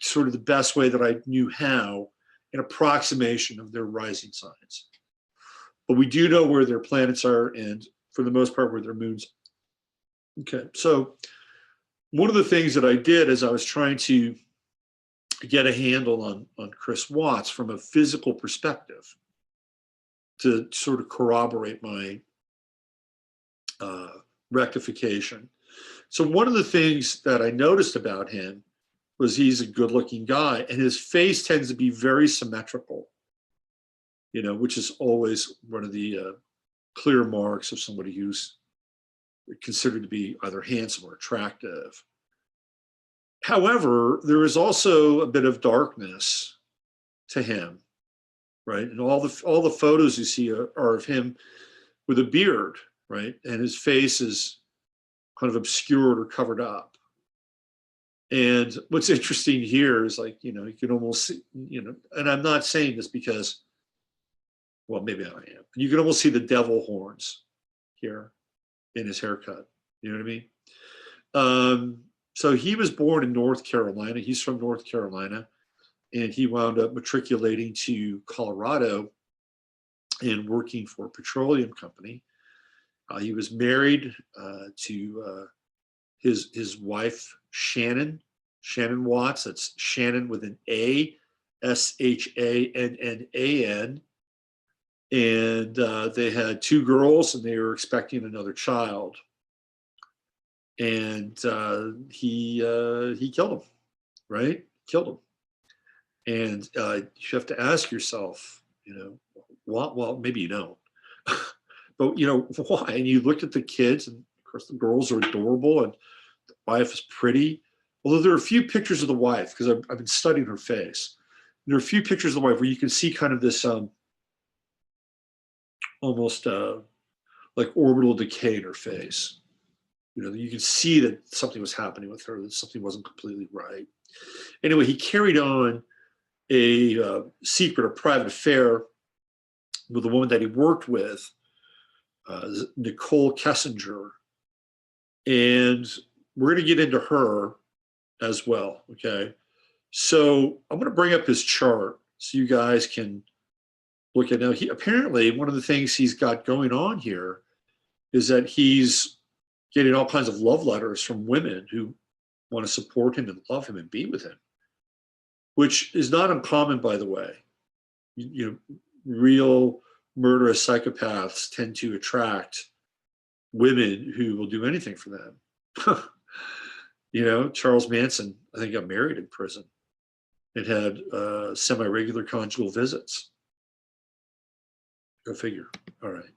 [SPEAKER 1] sort of the best way that I knew how, an approximation of their rising signs. But we do know where their planets are, and for the most part, where their moons. Okay, so one of the things that I did is I was trying to get a handle on Chris Watts from a physical perspective to sort of corroborate my rectification. So one of the things that I noticed about him was he's a good-looking guy, and his face tends to be very symmetrical, you know, which is always one of the clear marks of somebody who's considered to be either handsome or attractive. However, there is also a bit of darkness to him, right? And all the photos you see are of him with a beard, right? And his face is kind of obscured or covered up. And what's interesting here is, like, you know, you can almost see, you know, and I'm not saying this because, well, maybe I am. You can almost see the devil horns here in his haircut. You know what I mean? So he was born in North Carolina. He's from North Carolina, and he wound up matriculating to Colorado and working for a petroleum company. He was married to his wife, Shannon Watts. That's Shannon with an A, Shannan. And they had two girls, and they were expecting another child. And he killed him, right? Killed him. And you have to ask yourself, you know, well, maybe you don't. But, you know, why? And you looked at the kids, and of course the girls are adorable, and the wife is pretty. Although there are a few pictures of the wife, because I've been studying her face. And there are a few pictures of the wife where you can see kind of this almost like orbital decay in her face, You know, you could see that something was happening with her, that something wasn't completely right. Anyway, he carried on a secret or private affair with a woman that he worked with, Nicole Kessinger. And we're going to get into her as well, okay? So I'm going to bring up his chart so you guys can look at it. Now, apparently, one of the things he's got going on here is that he's getting all kinds of love letters from women who want to support him and love him and be with him, which is not uncommon, by the way. You know, real murderous psychopaths tend to attract women who will do anything for them. You know, Charles Manson, I think, got married in prison and had semi-regular conjugal visits. Go figure. All right.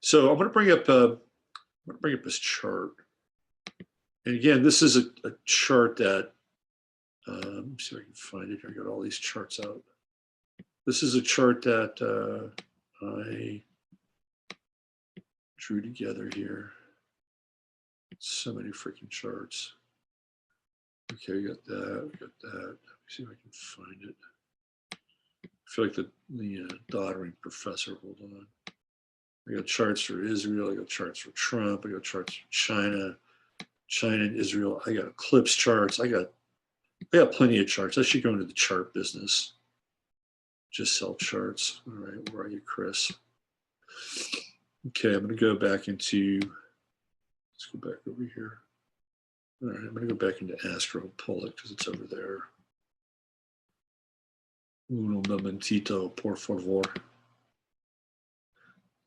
[SPEAKER 1] So I'm going to bring up this chart. And again, this is a chart that, let me see if I can find it. I got all these charts out. This is a chart that I drew together here. So many freaking charts. Okay, we got that. We got that. Let me see if I can find it. I feel like the doddering professor. Hold on. I got charts for Israel. I got charts for Trump. I got charts for China, and Israel. I got eclipse charts. I got plenty of charts. I should go into the chart business. Just sell charts. All right, where are you, Chris? Okay, I'm going to go back into. Let's go back over here. All right, I'm going to go back into Astropolitical because it's over there. Uno momentito, por favor.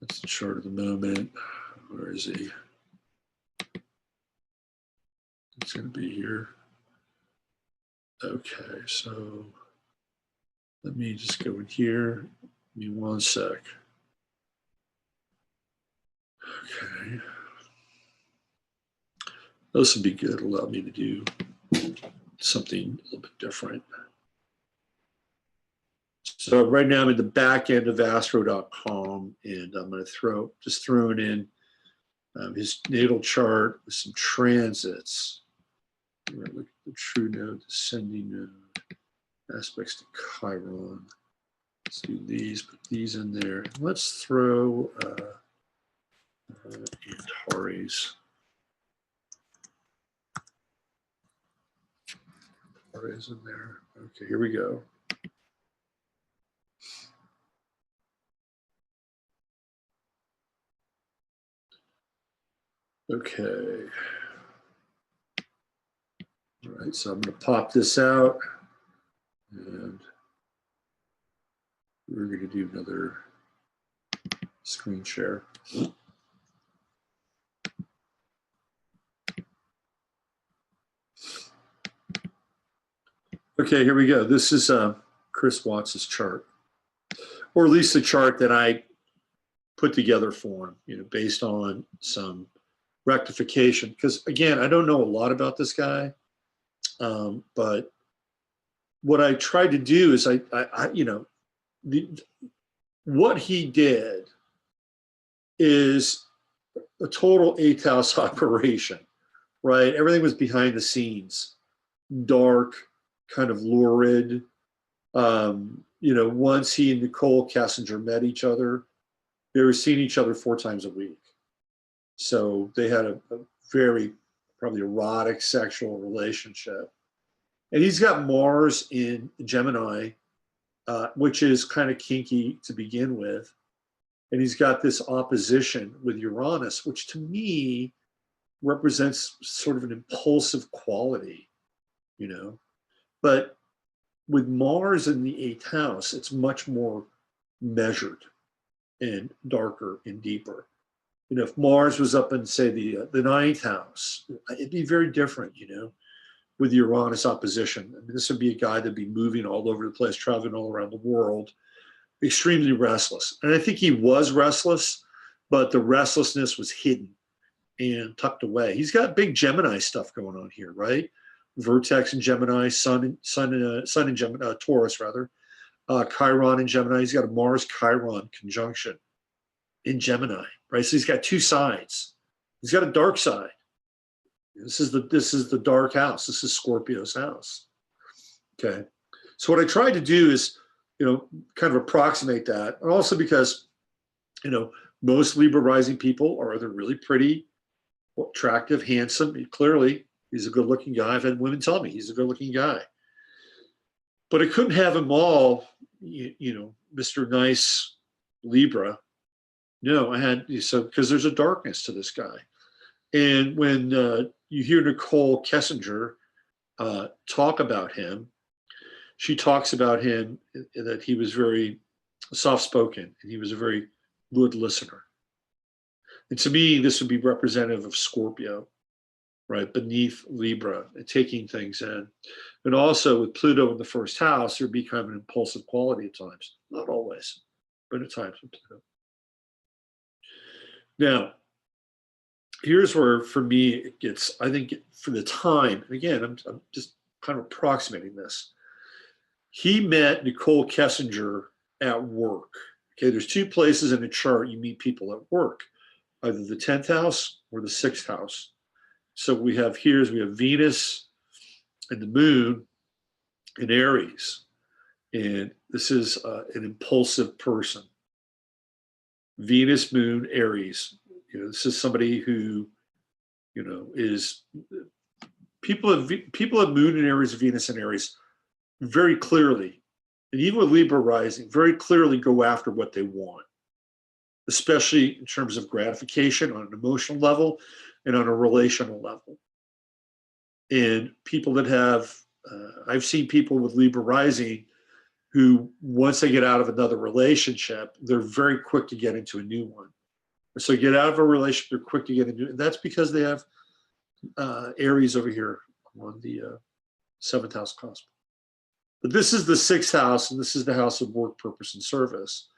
[SPEAKER 1] That's the chart of the moment. Where is he? It's going to be here. Okay, so let me just go in here. Give me one sec. Okay. This would be good. Allow me to do something a little bit different. So right now I'm at the back end of astro.com, and I'm going to just throwing in his natal chart with some transits. We're going to look at the true node, descending node, aspects to Chiron. Let's do these, put these in there. Let's throw Antares. Antares in there. Okay, here we go. Okay. All right, so I'm going to pop this out, and we're going to do another screen share. Okay, here we go. This is Chris Watts's chart, or at least the chart that I put together for him, you know, based on some rectification. Because again, I don't know a lot about this guy, but what I tried to do is I you know, what he did is a total 8th house operation, right? Everything was behind the scenes, dark, kind of lurid. You know, once he and Nicole Kessinger met each other, they were seeing each other 4 times a week. So they had a very probably erotic sexual relationship. And he's got Mars in Gemini, which is kind of kinky to begin with. And he's got this opposition with Uranus, which to me represents sort of an impulsive quality, you know. But with Mars in the 8th house, it's much more measured and darker and deeper. You know, if Mars was up in, say, the 9th house, it'd be very different, you know, with Uranus opposition. I mean, this would be a guy that'd be moving all over the place, traveling all around the world, extremely restless. And I think he was restless, but the restlessness was hidden and tucked away. He's got big Gemini stuff going on here, right? Vertex in Gemini, Sun in Gemini, Taurus rather, Chiron in Gemini. He's got a Mars-Chiron conjunction in Gemini, right? So he's got 2 sides. He's got a dark side, This is the dark house. This is Scorpio's house. Okay. So what I tried to do is, kind of approximate that. And also because, most Libra rising people are either really pretty, attractive, handsome. Clearly, he's a good looking guy. I've had women tell me he's a good looking guy. But I couldn't have him all, Mr. Nice Libra. No, I had, because there's a darkness to this guy. And when you hear Nicole Kessinger talk about him, she talks about him that he was very soft-spoken and he was a very good listener. And to me, this would be representative of Scorpio, right, beneath Libra and taking things in. And also with Pluto in the first house, there'd be kind of an impulsive quality at times. Not always, but at times with Pluto. Now, here's where, for me, it gets, I think, for the time, and again, I'm just kind of approximating this. He met Nicole Kessinger at work. Okay, there's two places in the chart you meet people at work, either the 10th house or the 6th house. So we have Venus and the moon in Aries. And this is an impulsive person. Venus, moon, Aries. This is somebody who, is people have moon in Aries, Venus in Aries very clearly, and even with Libra rising, very clearly go after what they want, especially in terms of gratification on an emotional level and on a relational level. And people that have, I've seen people with Libra rising who, once they get out of another relationship, they're very quick to get into a new one. So get out of a relationship, they're quick to get into it. And that's because they have Aries over here on the 7th house cusp. But this is the 6th house, and this is the house of work, purpose, and service.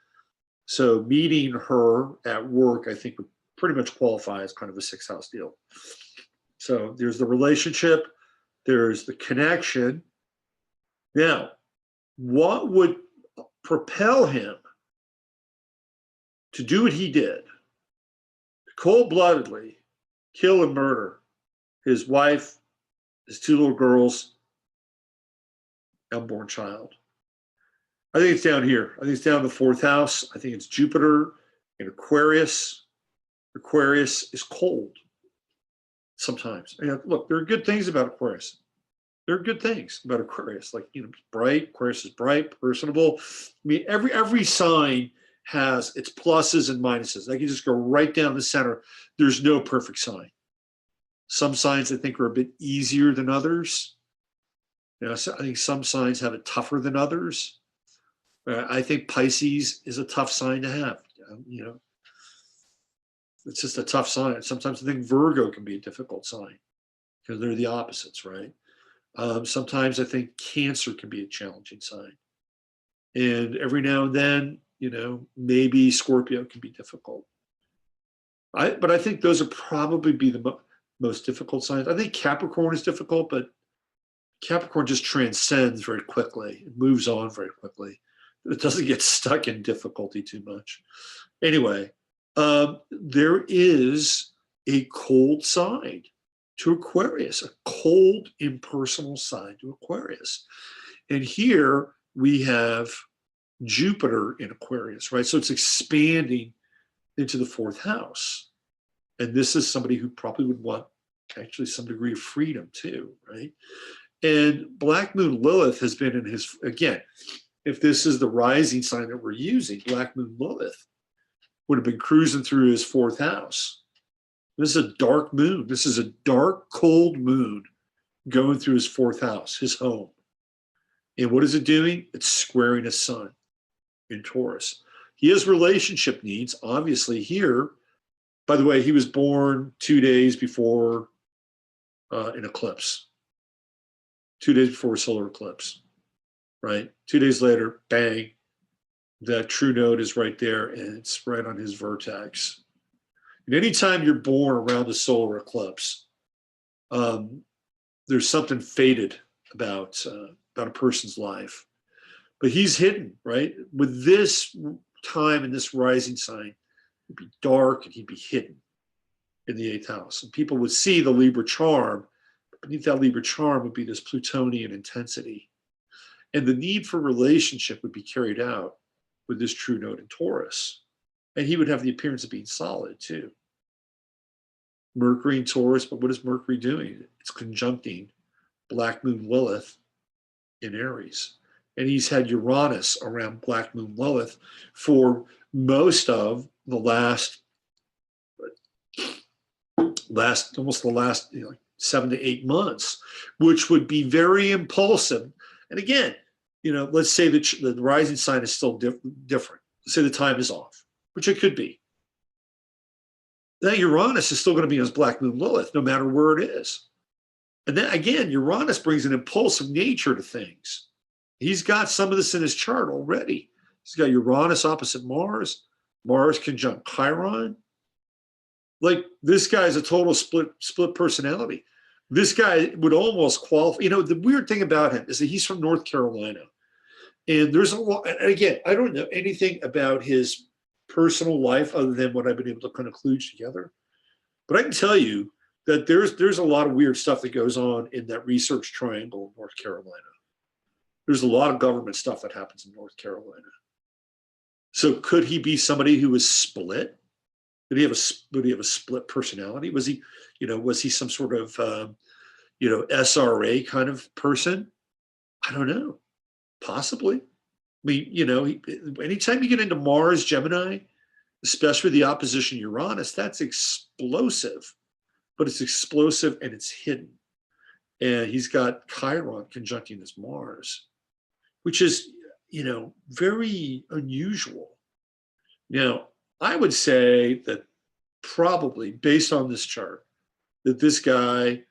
[SPEAKER 1] So meeting her at work, I think, would pretty much qualify as kind of a 6th house deal. So there's the relationship, there's the connection. Now, what would propel him to do what he did? Cold-bloodedly kill and murder his wife, his 2 little girls, unborn child. I think it's down here. I think it's down in the 4th house. I think it's Jupiter in Aquarius. Aquarius is cold sometimes. Look, there are good things about Aquarius. There are good things about Aquarius, like, it's bright. Aquarius is bright, personable. I mean, every sign has its pluses and minuses. I can just go right down the center. There's no perfect sign. Some signs I think are a bit easier than others. So I think some signs have it tougher than others. I think Pisces is a tough sign to have. It's just a tough sign. Sometimes I think Virgo can be a difficult sign because they're the opposites, right? Sometimes I think Cancer can be a challenging sign. And every now and then, maybe Scorpio can be difficult. But I think those would probably be the most difficult signs. I think Capricorn is difficult, but Capricorn just transcends very quickly. It moves on very quickly. It doesn't get stuck in difficulty too much. Anyway, there is a cold side to Aquarius, a cold, impersonal side to Aquarius. And here we have Jupiter in Aquarius, right? So it's expanding into the 4th house. And this is somebody who probably would want actually some degree of freedom too, right? And Black Moon Lilith has been in his, again, if this is the rising sign that we're using, Black Moon Lilith would have been cruising through his 4th house. This is a dark moon. This is a dark, cold moon going through his 4th house, his home. And what is it doing? It's squaring his sun in Taurus. He has relationship needs, obviously here. By the way, he was born 2 days before an eclipse. 2 days before a solar eclipse, right? 2 days later, bang, that true node is right there, and it's right on his vertex. And anytime you're born around a solar eclipse, there's something fated about a person's life. But he's hidden, right? With this time and this rising sign, he'd be dark and he'd be hidden. in the 8th house. And people would see the Libra charm. Beneath that Libra charm would be this Plutonian intensity. And the need for relationship would be carried out with this true node in Taurus. And he would have the appearance of being solid too. Mercury in Taurus, but what is Mercury doing? It's conjuncting Black Moon Lilith in Aries. And he's had Uranus around Black Moon Lilith for most of the last almost the last 7 to 8 months, which would be very impulsive. And again, let's say that the rising sign is still different. Let's say the time is off, which it could be. That Uranus is still going to be on his Black Moon Lilith, no matter where it is. And then again, Uranus brings an impulsive nature to things. He's got some of this in his chart already. He's got Uranus opposite Mars, Mars conjunct Chiron. Like, this guy is a total split personality. This guy would almost qualify. The weird thing about him is that he's from North Carolina. And there's a lot, and again, I don't know anything about his personal life other than what I've been able to kind of kludge together. But I can tell you that there's a lot of weird stuff that goes on in that research triangle in North Carolina. There's a lot of government stuff that happens in North Carolina. So could he be somebody who was split? Did he have a split personality? Was he some sort of SRA kind of person? I don't know. Possibly. I mean, anytime you get into Mars, Gemini, especially the opposition Uranus, that's explosive. But it's explosive and it's hidden. And he's got Chiron conjuncting his Mars, which is, very unusual. Now, I would say that probably, based on this chart, that this guy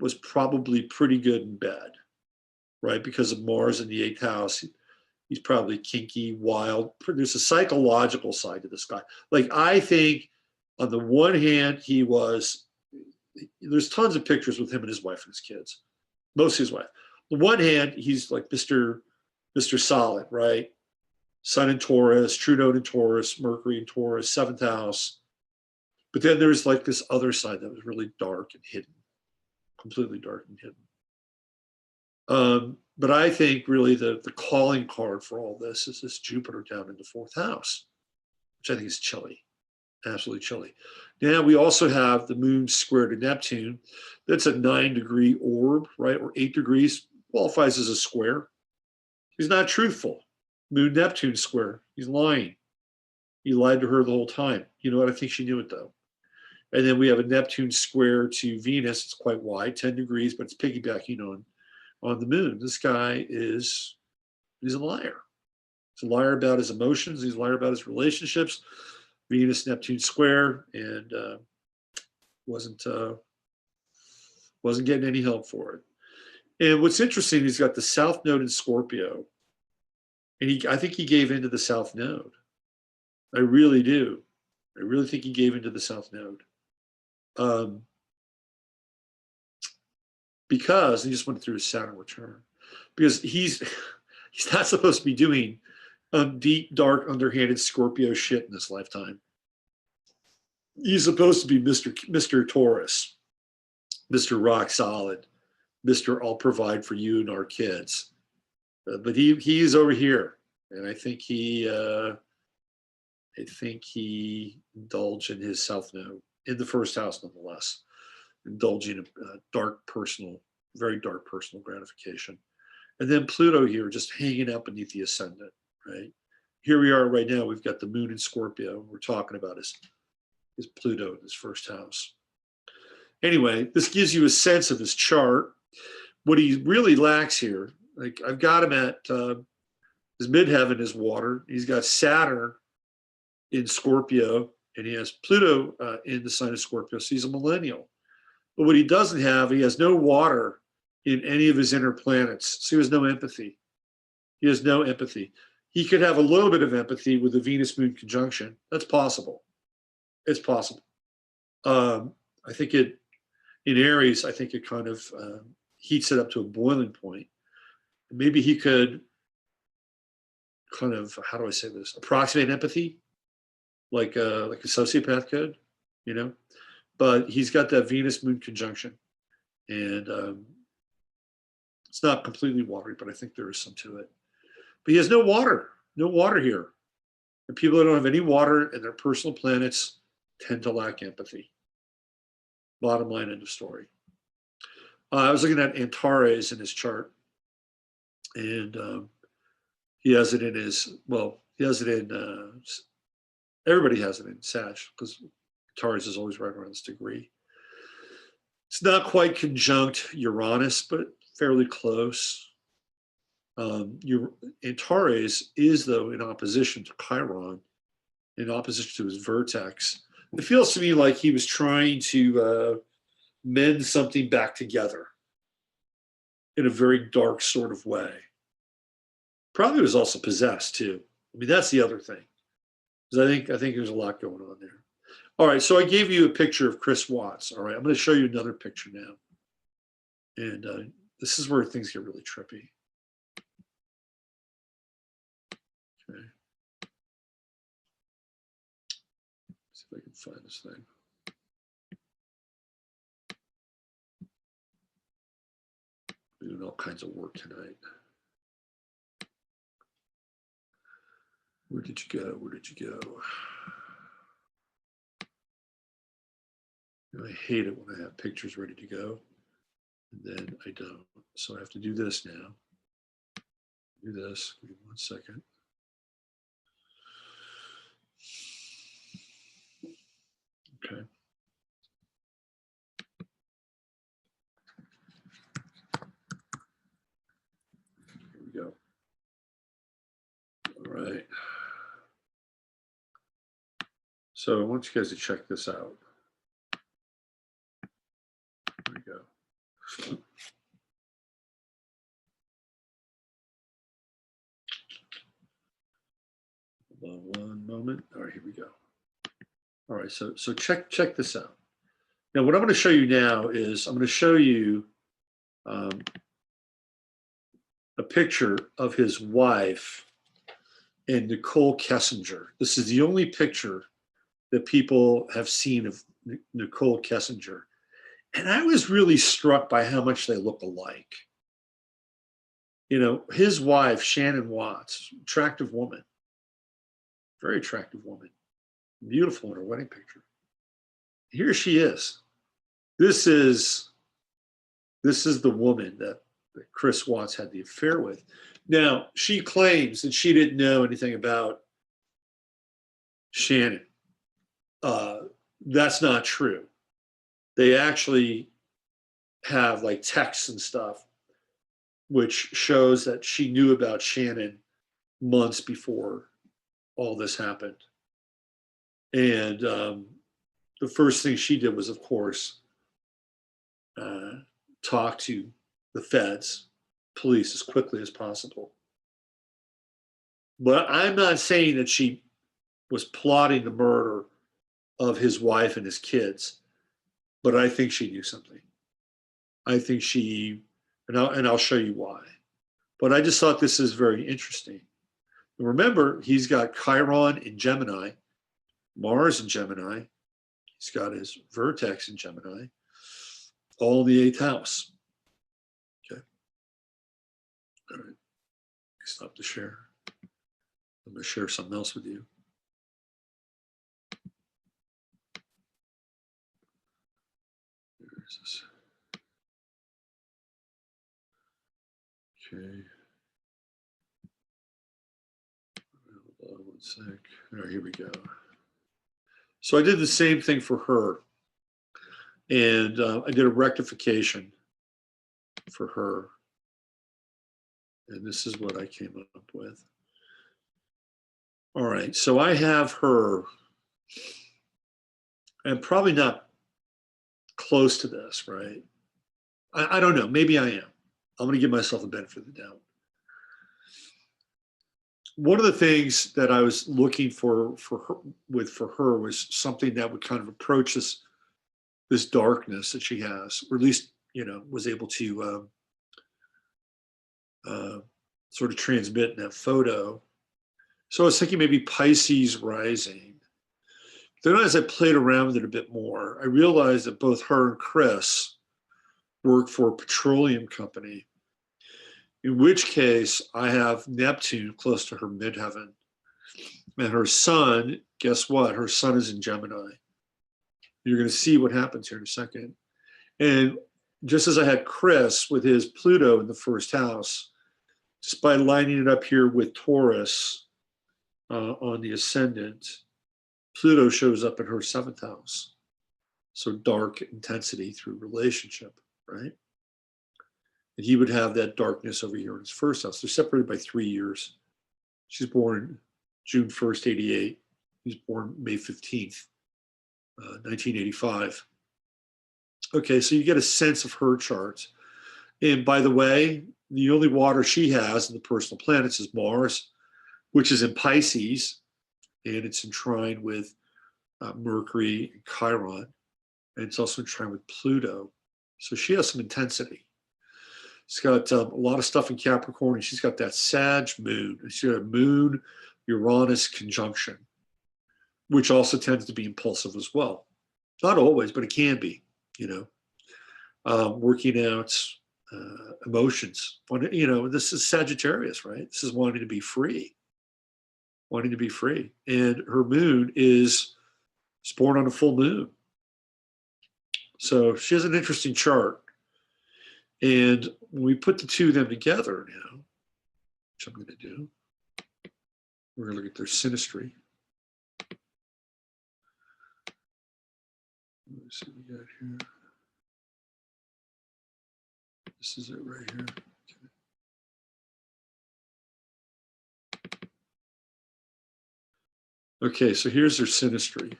[SPEAKER 1] was probably pretty good in bed, right? Because of Mars in the 8th house, he's probably kinky, wild. There's a psychological side to this guy. Like, I think on the one hand, there's tons of pictures with him and his wife and his kids, mostly his wife. On the one hand, he's like Mr. Solid, right? Sun in Taurus, true node in Taurus, Mercury in Taurus, 7th house. But then there's like this other side that was really dark and hidden, completely dark and hidden. But I think really the calling card for all this is this Jupiter down in the 4th house, which I think is chilly, absolutely chilly. Now we also have the moon square to Neptune. That's a 9-degree orb, right? Or 8 degrees, qualifies as a square. He's not truthful. Moon Neptune square. He's lying. He lied to her the whole time. You know what? I think she knew it though. And then we have a Neptune square to Venus. It's quite wide, 10 degrees, but it's piggybacking on the moon. This guy he's a liar. He's a liar about his emotions. He's a liar about his relationships. Venus Neptune square, and wasn't getting any help for it. And what's interesting, he's got the South Node in Scorpio, and I think he gave into the South Node. I really do. I really think he gave into the South Node. Because he just went through his Saturn return. Because he's not supposed to be doing deep, dark, underhanded Scorpio shit in this lifetime. He's supposed to be Mr. Taurus, Mr. Rock Solid, Mr. I'll provide for you and our kids. But he's over here, and I think he indulged in his South Node in the 1st house, nonetheless, indulging in very dark personal gratification. And then Pluto here, just hanging out beneath the ascendant, right? Here we are right now. We've got the moon in Scorpio. We're talking about his Pluto in his 1st house. Anyway, this gives you a sense of his chart. What he really lacks here, like I've got him at his midheaven is water. He's got Saturn in Scorpio, and he has Pluto in the sign of Scorpio. So he's a millennial. But what he doesn't have, he has no water in any of his inner planets. So he has no empathy. He has no empathy. He could have a little bit of empathy with the Venus-Moon conjunction. That's possible. It's possible. I think in Aries, I think it kind of heats it up to a boiling point. Maybe he could kind of, how do I say this, approximate empathy, like a sociopath could, but he's got that Venus Moon conjunction, and it's not completely watery, but I think there is some to it. But he has no water here. And people that don't have any water in their personal planets tend to lack empathy. Bottom line, end of story. I was looking at Antares in his chart, and he has it in his, well, he has it in, everybody has it in Sag, because Antares is always right around this degree. It's not quite conjunct Uranus, but fairly close. Antares is, though, in opposition to Chiron, in opposition to his vertex. It feels to me like he was trying to mend something back together in a very dark sort of way. Probably was also possessed too. I mean, that's the other thing, because I think there's a lot going on there. All right, so I gave you a picture of Chris Watts. All right, I'm going to show you another picture now, and this is where things get really trippy. Okay. See if I can find this thing. We're doing all kinds of work tonight. Where did you go? Where did you go? I hate it when I have pictures ready to go, and then I don't. So I have to do this now. Do this. Give me 1 second. Okay. Here we go. All right. So I want you guys to check this out. There we go. One moment. All right, here we go. All right, so check this out. Now, what I'm going to show you now is I'm going to show you a picture of his wife and Nicole Kessinger. This is the only picture that people have seen of Nicole Kessinger. And I was really struck by how much they look alike. You know, his wife, Shannon Watts, attractive woman, very attractive woman, beautiful in her wedding picture. Here she is. This is the woman that Chris Watts had the affair with. Now, she claims that she didn't know anything about Shannon. That's not true. They actually have like texts and stuff, which shows that she knew about Shannon months before all this happened. And the first thing she did was, of course, talk to the feds, police, as quickly as possible. But I'm not saying that she was plotting the murder of his wife and his kids, but I think she knew something. I think she, and I'll show you why. But I just thought this is very interesting. And remember, he's got Chiron in Gemini, Mars in Gemini. He's got his vertex in Gemini, all in the 8th house. Okay. All right. Stop the share. I'm going to share something else with you. There's this. Okay. Hold on 1 sec. All right, here we go. So I did the same thing for her. And I did a rectification for her. And this is what I came up with. All right, so I have her, and probably not close to this, right? I don't know, maybe I am. I'm gonna give myself the benefit of the doubt. One of the things that I was looking for her was something that would kind of approach this darkness that she has, or at least, you know, was able to sort of transmit in that photo. So I was thinking maybe Pisces rising, Then as I played around with it a bit more, I realized that both her and Chris work for a petroleum company, in which case I have Neptune close to her midheaven. And her sun, guess what? Her sun is in Gemini. You're going to see what happens here in a second. And just as I had Chris with his Pluto in the first house, just by lining it up here with Taurus on the ascendant, Pluto shows up in her seventh house. So dark intensity through relationship, right? And he would have that darkness over here in his first house. They're separated by 3 years. She's born June 1st, 88. He's born May 15th, 1985. Okay, so you get a sense of her chart. And by the way, the only water she has in the personal planets is Mars, which is in Pisces, and it's enshrined with Mercury and Chiron, and it's also enshrined with Pluto. So she has some intensity. She's got a lot of stuff in Capricorn, and she's got that Sag moon. She's got a moon Uranus conjunction, which also tends to be impulsive as well. Not always, but it can be, working out emotions. This is Sagittarius, right? This is wanting to be free. And her moon is born on a full moon. So she has an interesting chart. And when we put the two of them together now, which I'm going to do, we're going to look at their synastry. Let's see what we got here. This is it right here. Okay, so here's their synastry.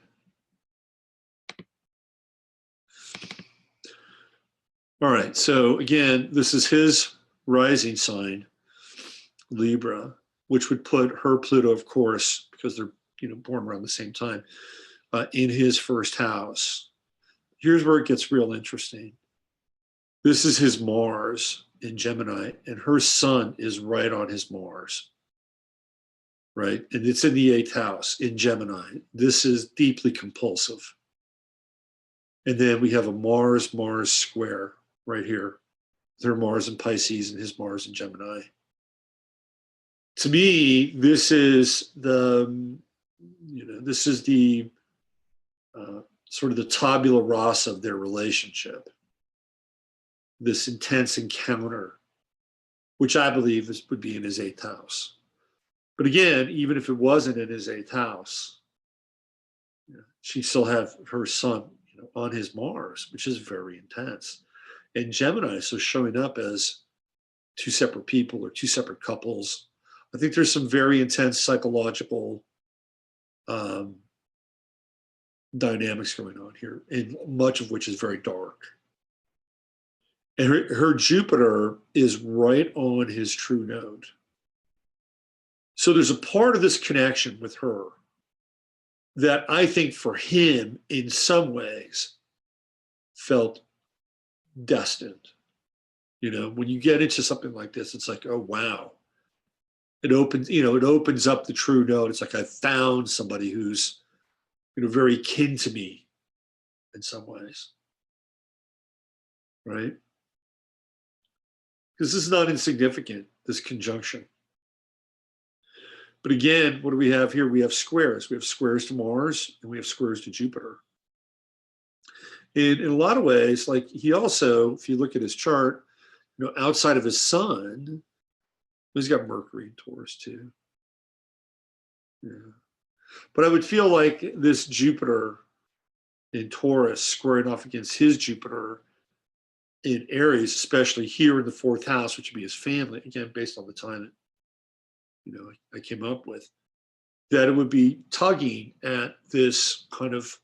[SPEAKER 1] All right, so again, this is his rising sign, Libra, which would put her Pluto, of course, because they're born around the same time, in his first house. Here's where it gets real interesting. This is his Mars in Gemini, and her sun is right on his Mars, right? And it's in the 8th house in Gemini. This is deeply compulsive. And then we have a Mars-Mars square right here. Their Mars in Pisces and his Mars in Gemini. To me, this is the, sort of the tabula rasa of their relationship. This intense encounter, which I believe would be in his 8th house. But again, even if it wasn't in his 8th house, she'd still have her sun on his Mars, which is very intense. And Gemini, so showing up as two separate people or two separate couples. I think there's some very intense psychological dynamics going on here, and much of which is very dark. And her Jupiter is right on his true node. So there's a part of this connection with her that I think for him, in some ways, felt destined. When you get into something like this, it's like, oh, wow. It opens up the true node. It's like I found somebody who's, very kin to me in some ways, right? Because this is not insignificant, this conjunction. But again, what do we have here? We have squares. We have squares to Mars, and we have squares to Jupiter. And in a lot of ways, like he also, if you look at his chart, outside of his sun, he's got Mercury in Taurus too. Yeah. But I would feel like this Jupiter in Taurus squaring off against his Jupiter in Aries, especially here in the 4th house, which would be his family, again, based on the time that, I came up with, that it would be tugging at this kind of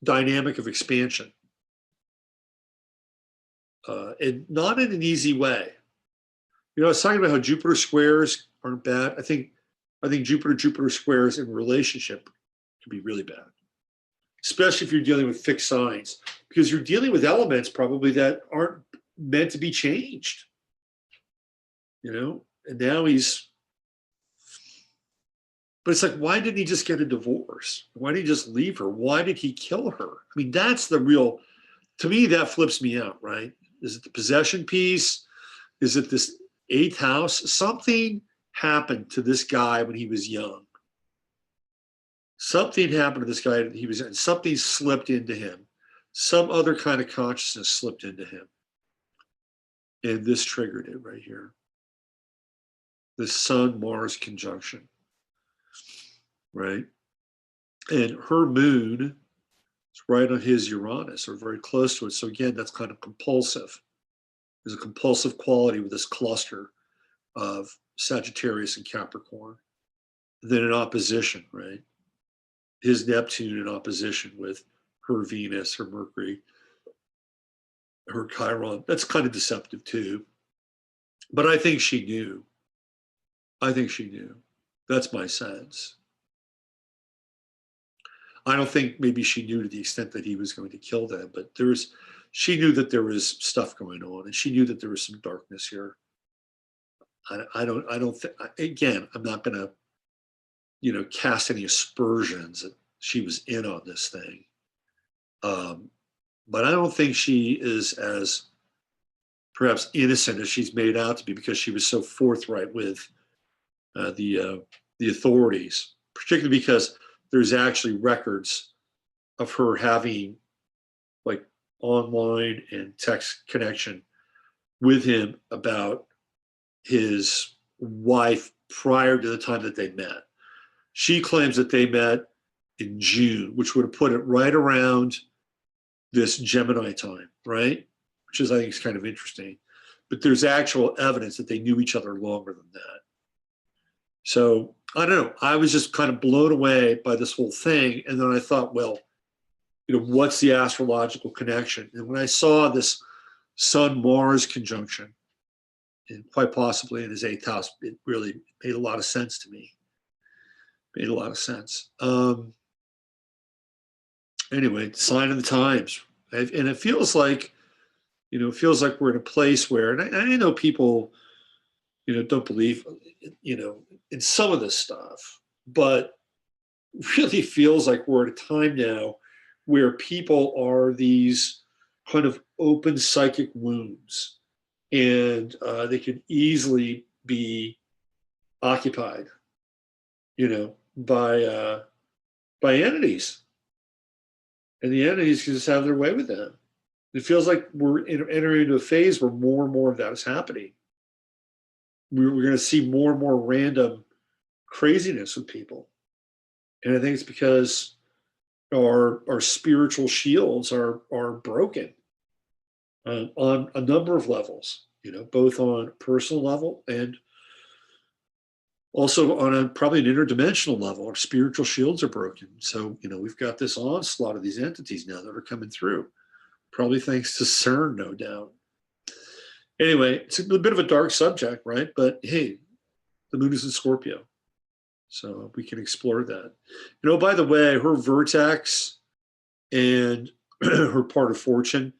[SPEAKER 1] dynamic of expansion. And not in an easy way. I was talking about how Jupiter squares aren't bad. I think Jupiter squares in relationship can be really bad, especially if you're dealing with fixed signs, because you're dealing with elements probably that aren't meant to be changed. And now he's But it's like, why didn't he just get a divorce? Why did he just leave her? Why did he kill her? I mean, that's the real, to me, that flips me out, right? Is it the possession piece? Is it this eighth house? Something happened to this guy when he was young. Something happened to this guy when he was young. Something slipped into him. Some other kind of consciousness slipped into him. And this triggered it right here. The Sun-Mars conjunction, right? And her moon is right on his Uranus, or very close to it. So again, that's kind of compulsive. There's a compulsive quality with this cluster of Sagittarius and Capricorn. Then in opposition, right? His Neptune in opposition with her Venus, her Mercury, her Chiron. That's kind of deceptive too. But I think she knew. I think she knew. That's my sense. I don't think maybe she knew to the extent that he was going to kill them, but she knew that there was stuff going on, and she knew that there was some darkness here. I don't think, again, I'm not going to, cast any aspersions that she was in on this thing. But I don't think she is as perhaps innocent as she's made out to be, because she was so forthright with the authorities, particularly because there's actually records of her having like online and text connection with him about his wife prior to the time that they met. She claims that they met in June, which would have put it right around this Gemini time, right? Which is, I think, is kind of interesting. But there's actual evidence that they knew each other longer than that. So I don't know. I was just kind of blown away by this whole thing. And then I thought, well, what's the astrological connection? And when I saw this Sun-Mars conjunction, and quite possibly in his eighth house, it really made a lot of sense to me. Made a lot of sense. Anyway, sign of the times. And it feels like, we're in a place where, and I know people, don't believe, in some of this stuff, but really feels like we're at a time now where people are these kind of open psychic wounds, and they can easily be occupied, by entities, and the entities can just have their way with them. It feels like we're entering into a phase where more and more of that is happening. We're going to see more and more random craziness with people. And I think it's because our spiritual shields are broken on a number of levels, both on a personal level and also on probably an interdimensional level. Our spiritual shields are broken. So, we've got this onslaught of these entities now that are coming through, probably thanks to CERN, no doubt. Anyway, it's a bit of a dark subject, right? But hey, the moon is in Scorpio, so we can explore that. By the way, her vertex and her part of fortune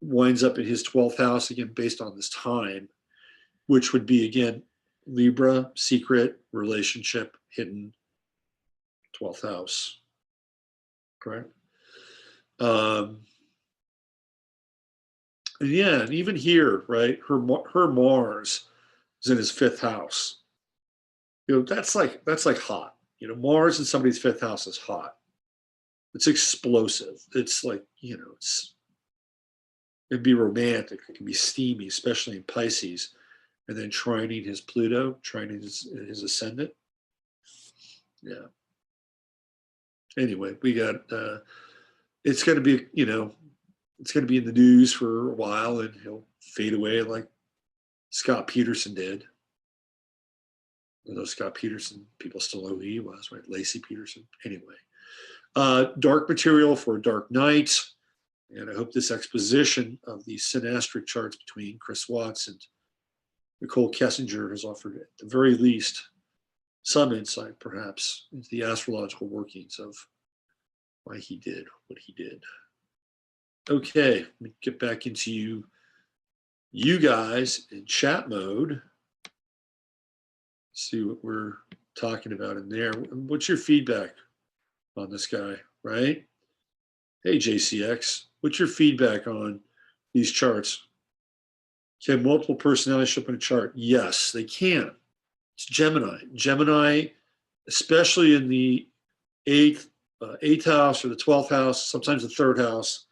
[SPEAKER 1] winds up in his 12th house, again, based on this time, which would be, again, Libra, secret, relationship, hidden, 12th house, correct? And yeah, and even here, right, her Mars is in his 5th house. That's like hot. Mars in somebody's 5th house is hot. It's explosive. It's like, it'd be romantic. It can be steamy, especially in Pisces. And then trining his Pluto, trining his ascendant. Yeah. Anyway, we got, it's going to be, it's going to be in the news for a while, and he'll fade away like Scott Peterson did. Although Scott Peterson, people still know who he was, right? Lacey Peterson. Anyway, dark material for a dark night. And I hope this exposition of the synastry charts between Chris Watts and Nicole Kessinger has offered, at the very least, some insight, perhaps, into the astrological workings of why he did what he did. Okay, let me get back into you guys in chat mode. See what we're talking about in there. What's your feedback on this guy, right? Hey, JCX, what's your feedback on these charts? Can multiple personalities show up in a chart? Yes, they can. It's Gemini. Gemini, especially in the eighth house or the 12th house, sometimes the third house,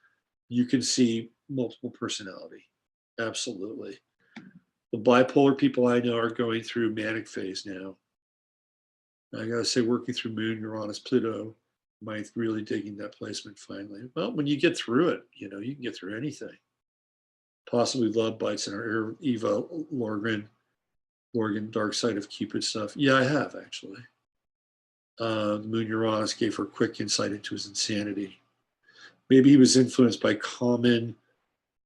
[SPEAKER 1] you can see multiple personality. Absolutely. The bipolar people I know are going through manic phase now. I gotta say, working through Moon, Uranus, Pluto, might really digging that placement finally. Well, when you get through it, you know, you can get through anything. Possibly love bites in our Eva Lorgan, Dark Side of Cupid stuff. Yeah, I have actually. The Moon Uranus gave her quick insight into his insanity. Maybe he was influenced by common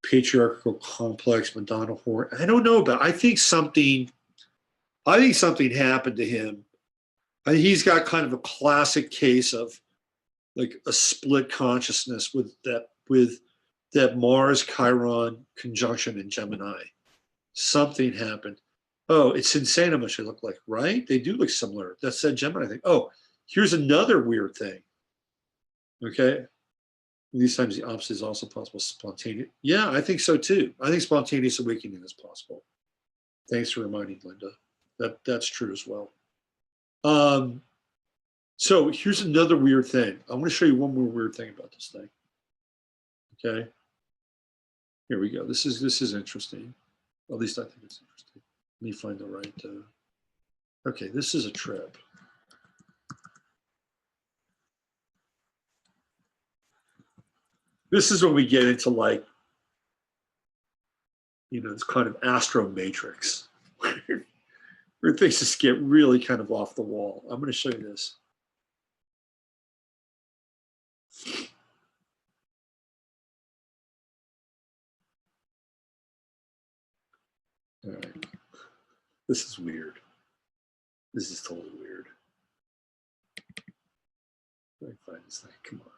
[SPEAKER 1] patriarchal complex, Madonna horror. I don't know about. I think something happened to him. I think he's got kind of a classic case of like a split consciousness with that Mars Chiron conjunction in Gemini. Something happened. Oh, it's insane how much they look like, right? They do look similar. That's that Gemini thing. Oh, here's another weird thing. Okay. These times the opposite is also possible. Spontaneous. Yeah, I think so too. I think spontaneous awakening is possible. Thanks for reminding Linda. That's true as well. So here's another weird thing. I want to show you one more weird thing about this thing. Okay. Here we go. This is interesting. At least I think it's interesting. Let me find the right. Okay, this is a trip. This is when we get into like, you know, it's kind of astro matrix where things just get really kind of off the wall. I'm going to show you this. All right. This is weird. This is totally weird. Let me find this thing. Come on.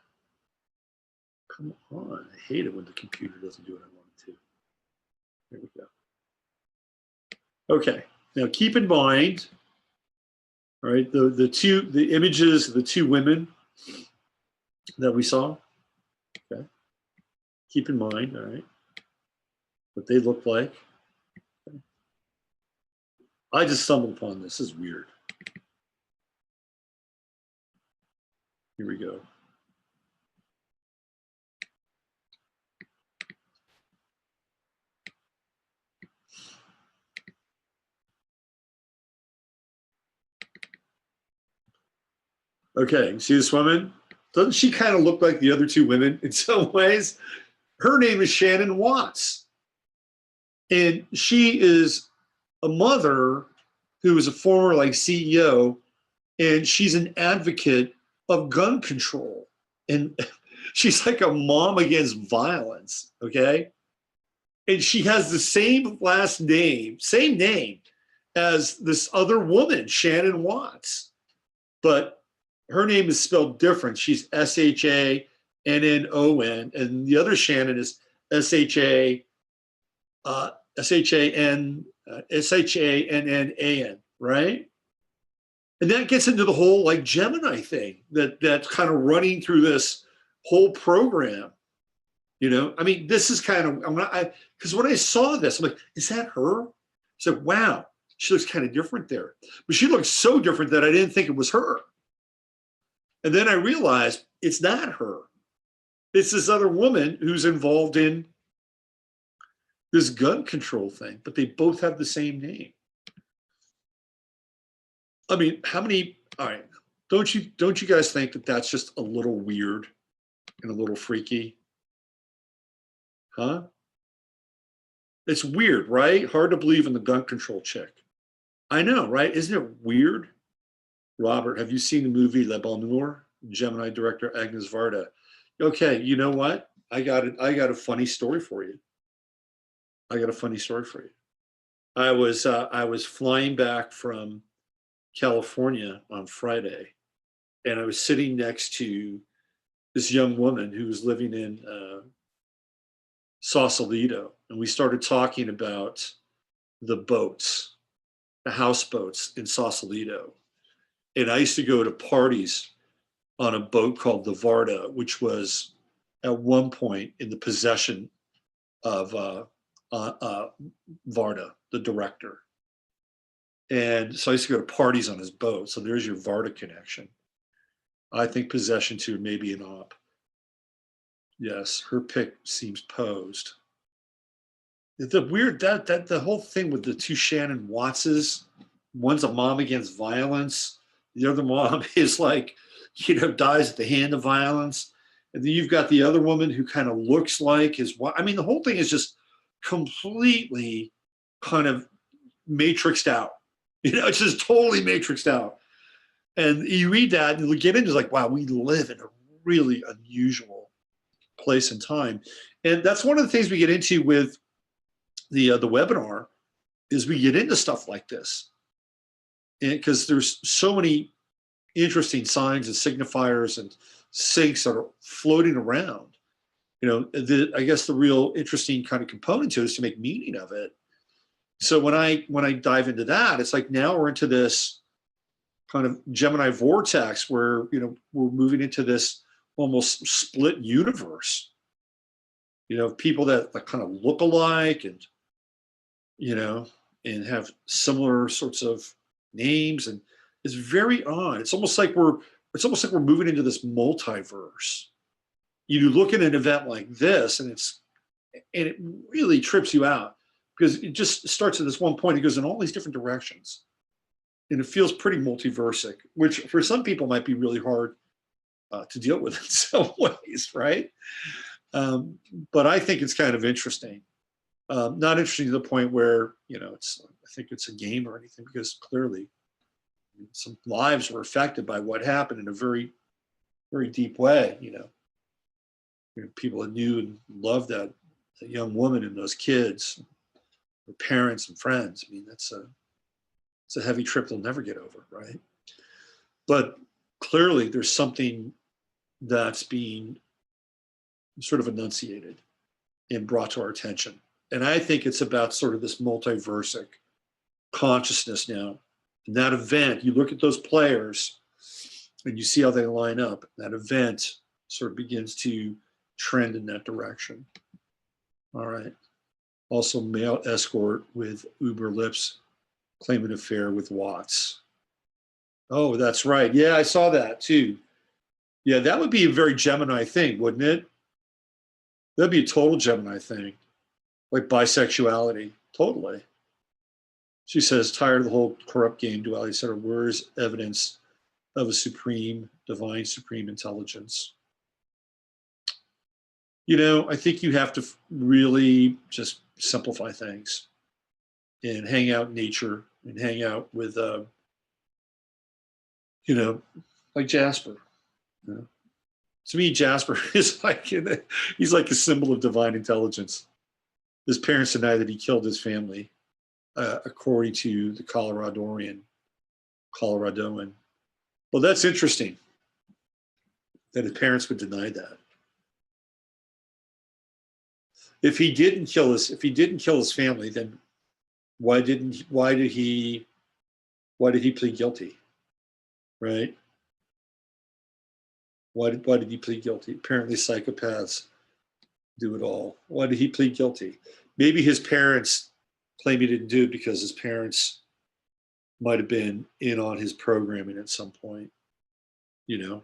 [SPEAKER 1] Come on. I hate it when the computer doesn't do what I want it to. Here we go. Okay. Now keep in mind, all right, the images of the two women that we saw. Okay. Keep in mind, all right, what they look like. Okay. I just stumbled upon this. This is weird. Here we go. Okay, see this woman? Doesn't she kind of look like the other two women in some ways? Her name is Shannon Watts. And she is a mother who is a former like CEO, and she's an advocate of gun control. And she's like a mom against violence, okay? And she has the same last name, same name as this other woman, Shannon Watts. But her name is spelled different. She's Shanon, and the other Shannon is Shannan, right? And that gets into the whole like Gemini thing that's kind of running through this whole program. You know, I mean, this is kind of because when I saw this, I'm like, is that her? It's like, wow, she looks kind of different there, but she looks so different that I didn't think it was her. And then I realized it's not her. It's this other woman who's involved in this gun control thing, but they both have the same name. I mean, how many, all right, don't you guys think that that's just a little weird and a little freaky? Huh? It's weird, right? Hard to believe in the gun control chick. I know, right? Isn't it weird? Robert, have you seen the movie Le Bonheur? Gemini director Agnes Varda. Okay, you know what? I got a funny story for you. I was flying back from California on Friday, and I was sitting next to this young woman who was living in Sausalito, and we started talking about the boats, the houseboats in Sausalito. And I used to go to parties on a boat called the Varda, which was at one point in the possession of Varda, the director. And so I used to go to parties on his boat. So there's your Varda connection. I think possession too, maybe an op. Yes, her pick seems posed. The weird that the whole thing with the two Shannon Wattses, one's a mom against violence, the other mom is like, dies at the hand of violence, and then you've got the other woman who kind of looks like his wife. I mean, the whole thing is just completely kind of matrixed out. It's just totally matrixed out. And you read that and you get into like, wow, we live in a really unusual place and time. And that's one of the things we get into with the webinar is we get into stuff like this. And because there's so many interesting signs and signifiers and syncs that are floating around. I guess the real interesting kind of component to it is to make meaning of it. So when I dive into that, it's like now we're into this kind of Gemini vortex where we're moving into this almost split universe. People that kind of look alike and and have similar sorts of names, and it's very odd. It's almost like we're moving into this multiverse. You look at an event like this, and it really trips you out because it just starts at this one point. It goes in all these different directions, and it feels pretty multiversic, which for some people might be really hard to deal with in some ways, right? But I think it's kind of interesting. Not interesting to the point where I think it's a game or anything, because clearly some lives were affected by what happened in a very, very deep way. People that knew and loved that young woman and those kids, their parents and friends. I mean, it's a heavy trip they'll never get over, right? But clearly there's something that's being sort of enunciated and brought to our attention. And I think it's about sort of this multiversic consciousness now. In that event, you look at those players and you see how they line up. That event sort of begins to trend in that direction. All right. Also, male escort with Uber Lips claim an affair with Watts. Oh, that's right. Yeah, I saw that too. Yeah, that would be a very Gemini thing, wouldn't it? That'd be a total Gemini thing. Like bisexuality, totally. She says, tired of the whole corrupt game duality, etc. Where's evidence of a supreme, divine, supreme intelligence? I think you have to really just simplify things and hang out in nature and hang out with, like Jasper. To me, Jasper is he's like a symbol of divine intelligence. His parents deny that he killed his family, according to the Coloradoan. Well, that's interesting that his parents would deny that. If he didn't kill his family, then why did he plead guilty? Right? Why did he plead guilty? Apparently psychopaths do it all. Why did he plead guilty? Maybe his parents claim he didn't do it because his parents might have been in on his programming at some point, Yeah.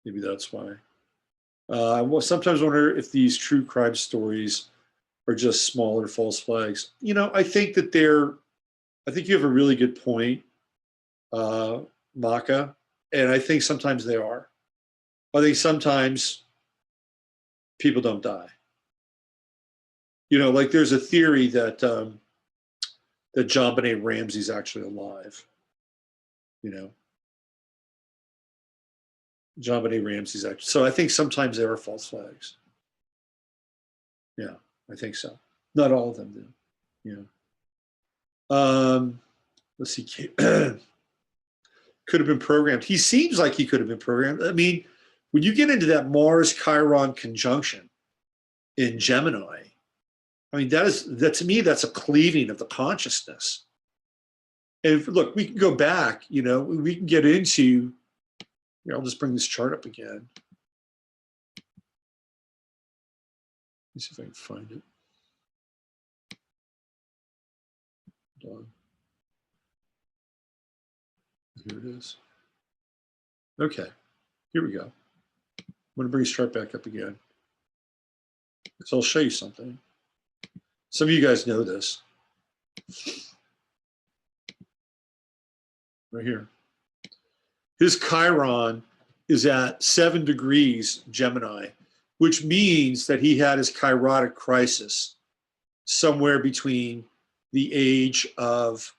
[SPEAKER 1] Maybe that's why. I sometimes wonder if these true crime stories are just smaller false flags. I think that I think you have a really good point, Maka, and I think sometimes they are. I think sometimes people don't die. Like there's a theory that that JonBenet Ramsey's actually alive. JonBenet Ramsey's actually. So I think sometimes there are false flags. Yeah, I think so. Not all of them do. Let's see. Could have been programmed. He seems like he could have been programmed. I mean, when you get into that Mars-Chiron conjunction in Gemini, I mean, that to me, that's a cleaving of the consciousness. And look, we can go back, you know, we can get into, here, I'll just bring this chart up again. Let's see if I can find it. Hold on. Here it is. Okay, here we go. I'm going to bring this chart back up again. So I'll show you something. Some of you guys know this. Right here. His Chiron is at 7 degrees Gemini, which means that he had his chirotic crisis somewhere between the age of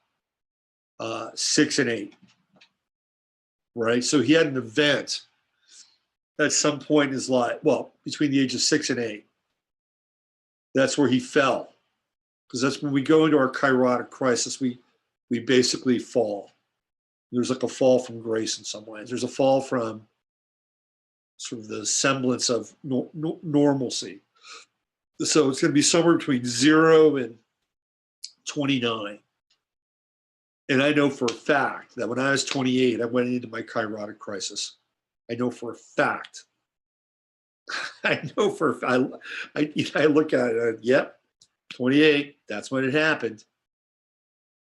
[SPEAKER 1] 6 and 8, right? So he had an event at some point in his life, well, between the age of 6 and 8. That's where he fell, because that's when we go into our chirotic crisis, we basically fall. There's like a fall from grace in some ways. There's a fall from sort of the semblance of normalcy. So it's going to be somewhere between 0 and 29. And I know for a fact that when I was 28, I went into my chirotic crisis. I know for a fact. I know for a fact. I look at it, yep, 28, that's when it happened.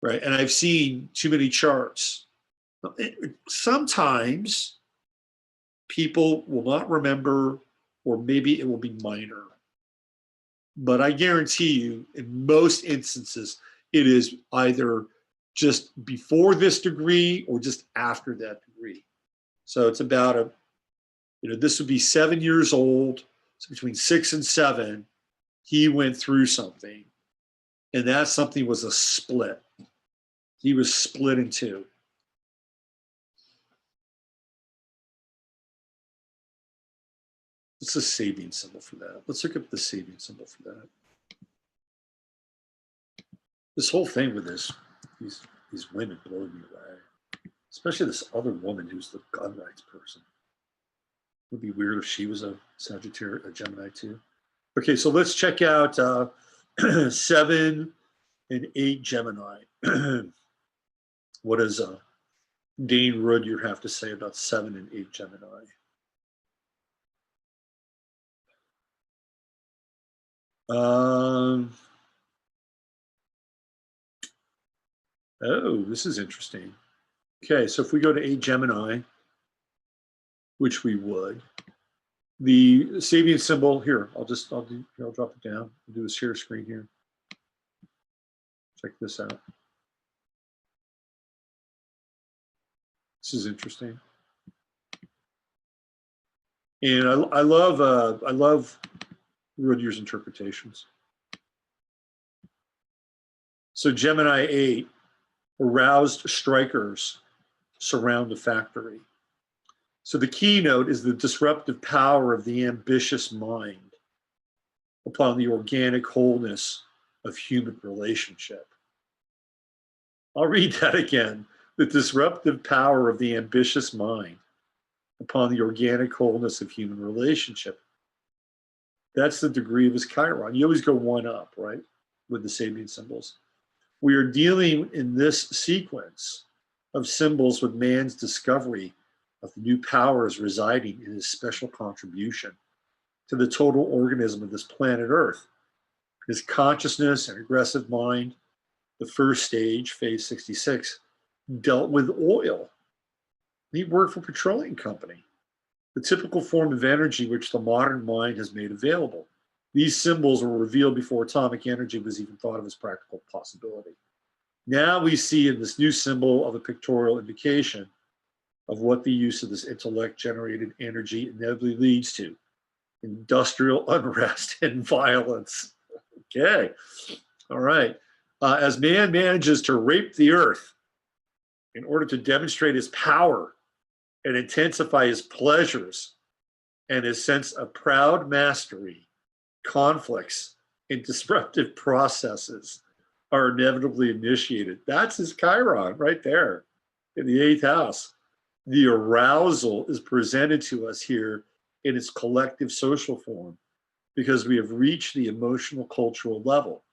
[SPEAKER 1] Right. And I've seen too many charts. Sometimes people will not remember, or maybe it will be minor. But I guarantee you, in most instances, it is either just before this degree or just after that degree. So it's about this would be 7 years old. So between 6 and 7, he went through something. And that something was a split. He was split in two. What's the Sabian symbol for that? Let's look up the Sabian symbol for that. This whole thing with these women blowing me away, especially this other woman who's the gun rights person. It would be weird if she was a Sagittarius, a Gemini too. Okay, so let's check out 7 and 8 Gemini. What does Dane Rudyard have to say about 7 and 8 Gemini? Oh, this is interesting. Okay, so if we go to 8 Gemini, which we would, the Sabian symbol here, I'll drop it down. I'll do a share screen here. Check this out. This is interesting. And I love Rudyard's interpretations. So Gemini 8, aroused strikers surround the factory. So the keynote is the disruptive power of the ambitious mind upon the organic wholeness of human relationship. I'll read that again. The disruptive power of the ambitious mind upon the organic wholeness of human relationship. That's the degree of his Chiron. You always go one up, right, with the Sabian symbols. We are dealing in this sequence of symbols with man's discovery of the new powers residing in his special contribution to the total organism of this planet Earth. His consciousness and aggressive mind, the first stage, phase 66, dealt with oil. He worked for a petroleum company, the typical form of energy which the modern mind has made available. These symbols were revealed before atomic energy was even thought of as practical possibility. Now we see in this new symbol of a pictorial indication of what the use of this intellect-generated energy inevitably leads to: industrial unrest and violence. Okay, all right. As man manages to rape the earth in order to demonstrate his power and intensify his pleasures and his sense of proud mastery, conflicts and disruptive processes are inevitably initiated. That's his Chiron right there in the 8th house. The arousal is presented to us here in its collective social form because we have reached the emotional cultural level.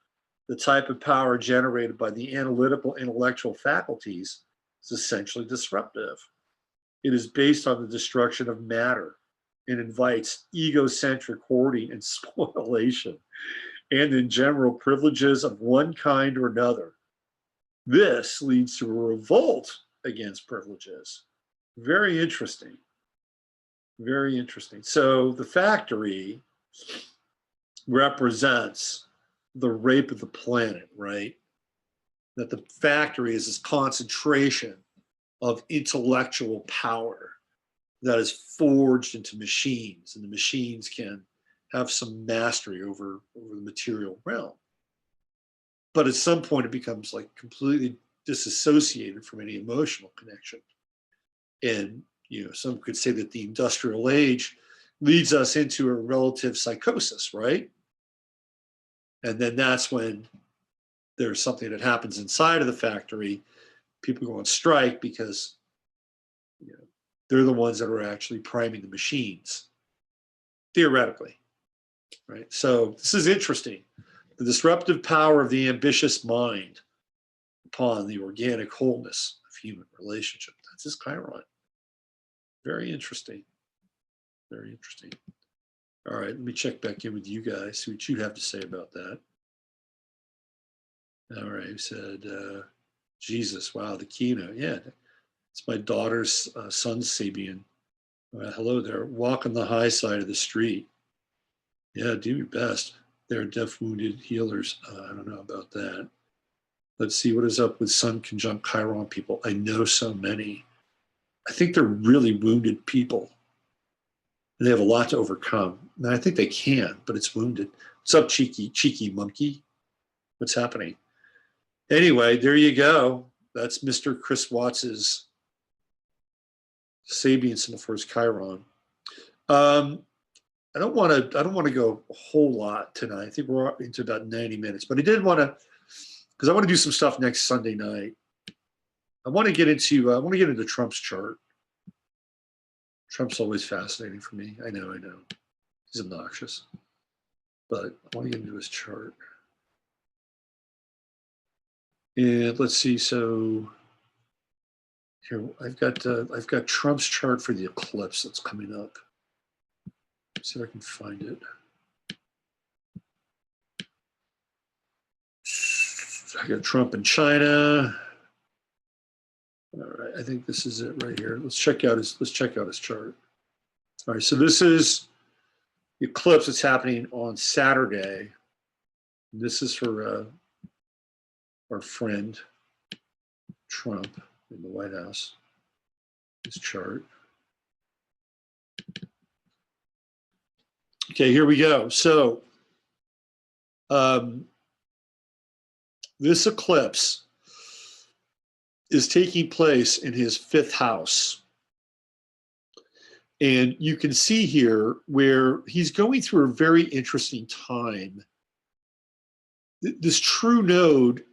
[SPEAKER 1] the type of power generated by the analytical intellectual faculties is essentially disruptive. It is based on the destruction of matter and invites egocentric hoarding and spoliation, and in general privileges of one kind or another. This leads to a revolt against privileges. Very interesting. Very interesting. So the factory represents the rape of the planet, right? That the factory is this concentration of intellectual power that is forged into machines, and the machines can have some mastery over the material realm. But at some point, it becomes like completely disassociated from any emotional connection. And some could say that the industrial age leads us into a relative psychosis, right? And then that's when there's something that happens inside of the factory. People go on strike because they're the ones that are actually priming the machines, theoretically, right? So this is interesting. The disruptive power of the ambitious mind upon the organic wholeness of human relationship. That's his Chiron. Very interesting. Very interesting. All right, let me check back in with you guys, see what you have to say about that. All right, who said, Jesus, wow, the keynote. Yeah, it's my daughter's son's Sabian. Hello there, walk on the high side of the street. Yeah, do your best. They're deaf wounded healers. I don't know about that. Let's see, what is up with Sun conjunct Chiron people? I know so many. I think they're really wounded people. And they have a lot to overcome. And I think they can, but it's wounded. What's up, cheeky monkey? What's happening? Anyway, there you go. That's Mr. Chris Watts's Sabians in the first Chiron. I don't want to go a whole lot tonight. I think we're into about 90 minutes, but I did want to, because I want to do some stuff next Sunday night. I want to get into Trump's chart. Trump's always fascinating for me. I know. He's obnoxious, but I want to get into his chart. And let's see. So here I've got Trump's chart for the eclipse that's coming up. Let's see if I can find it. I got Trump in China. All right, I think this is it right here. Let's check out his chart. All right, so this is the eclipse that's happening on Saturday. This is for our friend Trump in the White House. His chart. Okay, here we go. So this eclipse is taking place in his 5th house. And you can see here where he's going through a very interesting time. This true node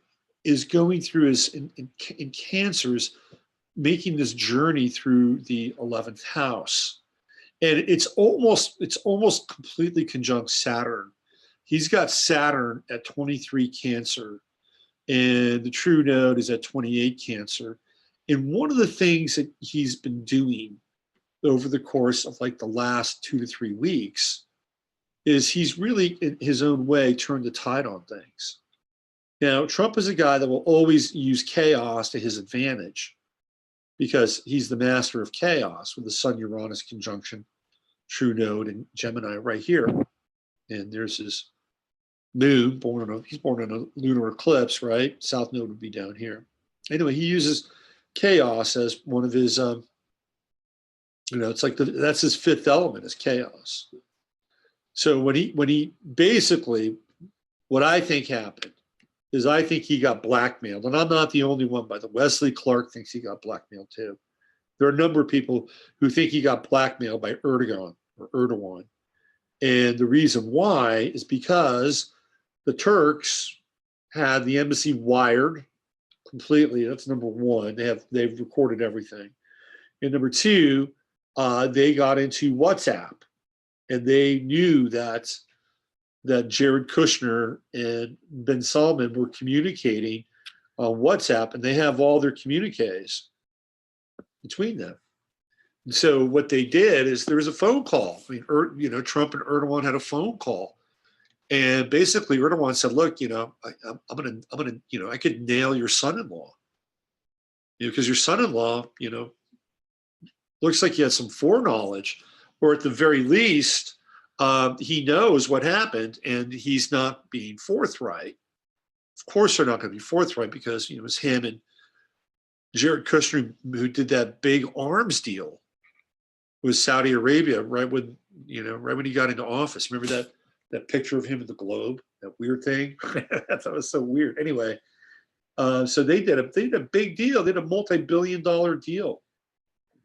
[SPEAKER 1] is going through in Cancers, making this journey through the 11th house. And it's almost completely conjunct Saturn. He's got Saturn at 23 Cancer, and the true node is at 28 Cancer. And one of the things that he's been doing over the course of like the last 2 to 3 weeks is he's really, in his own way, turned the tide on things. Now, Trump is a guy that will always use chaos to his advantage because he's the master of chaos with the Sun-Uranus conjunction, true node in Gemini right here. And there's his moon, he's born in a lunar eclipse, right? South node would be down here. Anyway, he uses chaos as one of his, it's like that's his 5th element is chaos. So when he basically, what I think happened is I think he got blackmailed, and I'm not the only one. By the way, Wesley Clark thinks he got blackmailed too. There are a number of people who think he got blackmailed by Erdogan. And the reason why is because the Turks had the embassy wired completely. That's number one. They've recorded everything. And number two, they got into WhatsApp, and they knew that that Jared Kushner and bin Salman were communicating on WhatsApp, and they have all their communiques between them. And so what they did is there was a phone call. I mean, Trump and Erdogan had a phone call, and basically Erdogan said, "Look, I'm gonna, I could nail your son-in-law, because your son-in-law, looks like he has some foreknowledge, or at the very least, he knows what happened, and he's not being forthright." Of course, they're not going to be forthright because it was him and Jared Kushner who did that big arms deal with Saudi Arabia right when he got into office. Remember that picture of him in the globe, that weird thing? I thought it was so weird. Anyway, so they did a big deal. They did a multi-billion-dollar deal,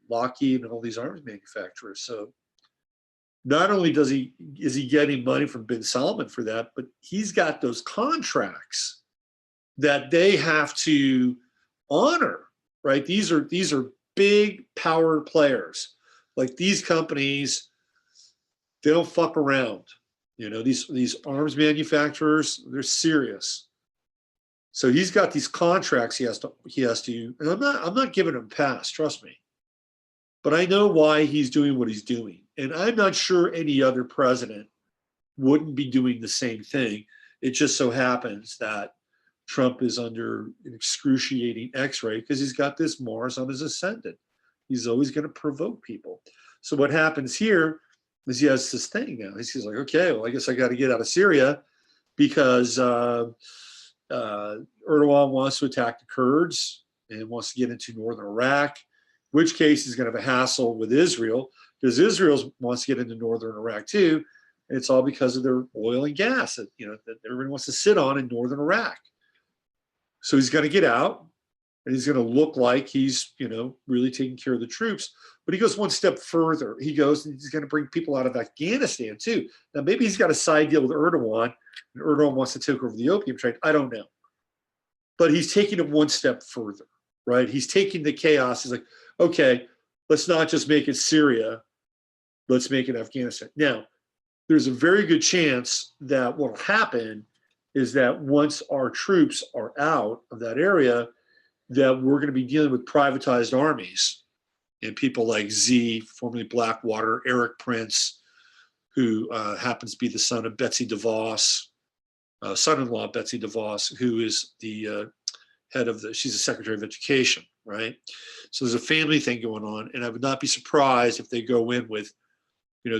[SPEAKER 1] Lockheed and all these arms manufacturers. So not only is he getting money from bin Salman for that, but he's got those contracts that they have to honor, right? These are big power players. Like these companies, they don't fuck around. These arms manufacturers, they're serious. So he's got these contracts he has to, and I'm not giving him a pass, trust me. But I know why he's doing what he's doing. And I'm not sure any other president wouldn't be doing the same thing. It just so happens that Trump is under an excruciating x-ray because he's got this Mars on his ascendant. He's always going to provoke people. So what happens here is he has this thing now. He's like, okay, well, I guess I got to get out of Syria because Erdogan wants to attack the Kurds and wants to get into northern Iraq, in which case he's going to have a hassle with Israel because Israel wants to get into northern Iraq too. And it's all because of their oil and gas that everybody wants to sit on in northern Iraq. So he's going to get out, and he's going to look like he's, really taking care of the troops. But he goes one step further. He goes and he's going to bring people out of Afghanistan too. Now maybe he's got a side deal with Erdogan, and Erdogan wants to take over the opium trade. I don't know. But he's taking it one step further, right? He's taking the chaos. He's like, okay, let's not just make it Syria. Let's make it Afghanistan. Now, there's a very good chance that what will happen is that once our troops are out of that area, that we're going to be dealing with privatized armies and people like Z, formerly Blackwater, Eric Prince, who happens to be the son of Betsy DeVos, son-in-law of Betsy DeVos, who is the she's the Secretary of Education, right? So there's a family thing going on, and I would not be surprised if they go in with,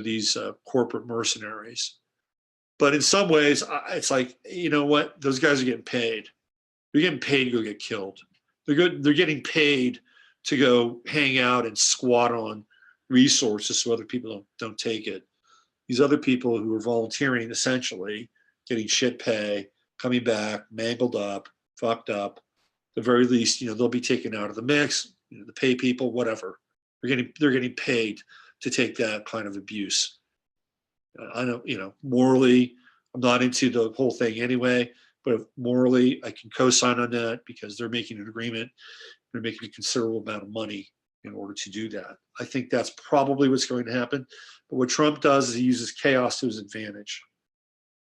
[SPEAKER 1] these corporate mercenaries. But in some ways, it's like, you know what? Those guys are getting paid. They're getting paid to go get killed. They're getting paid to go hang out and squat on resources so other people don't take it. These other people who are volunteering, essentially, getting shit pay, coming back, mangled up, fucked up. At the very least, they'll be taken out of the mix. The pay people, whatever. They're getting paid to take that kind of abuse. I know, morally, I'm not into the whole thing anyway, but morally, I can co-sign on that because they're making an agreement. They're making a considerable amount of money in order to do that. I think that's probably what's going to happen. But what Trump does is he uses chaos to his advantage.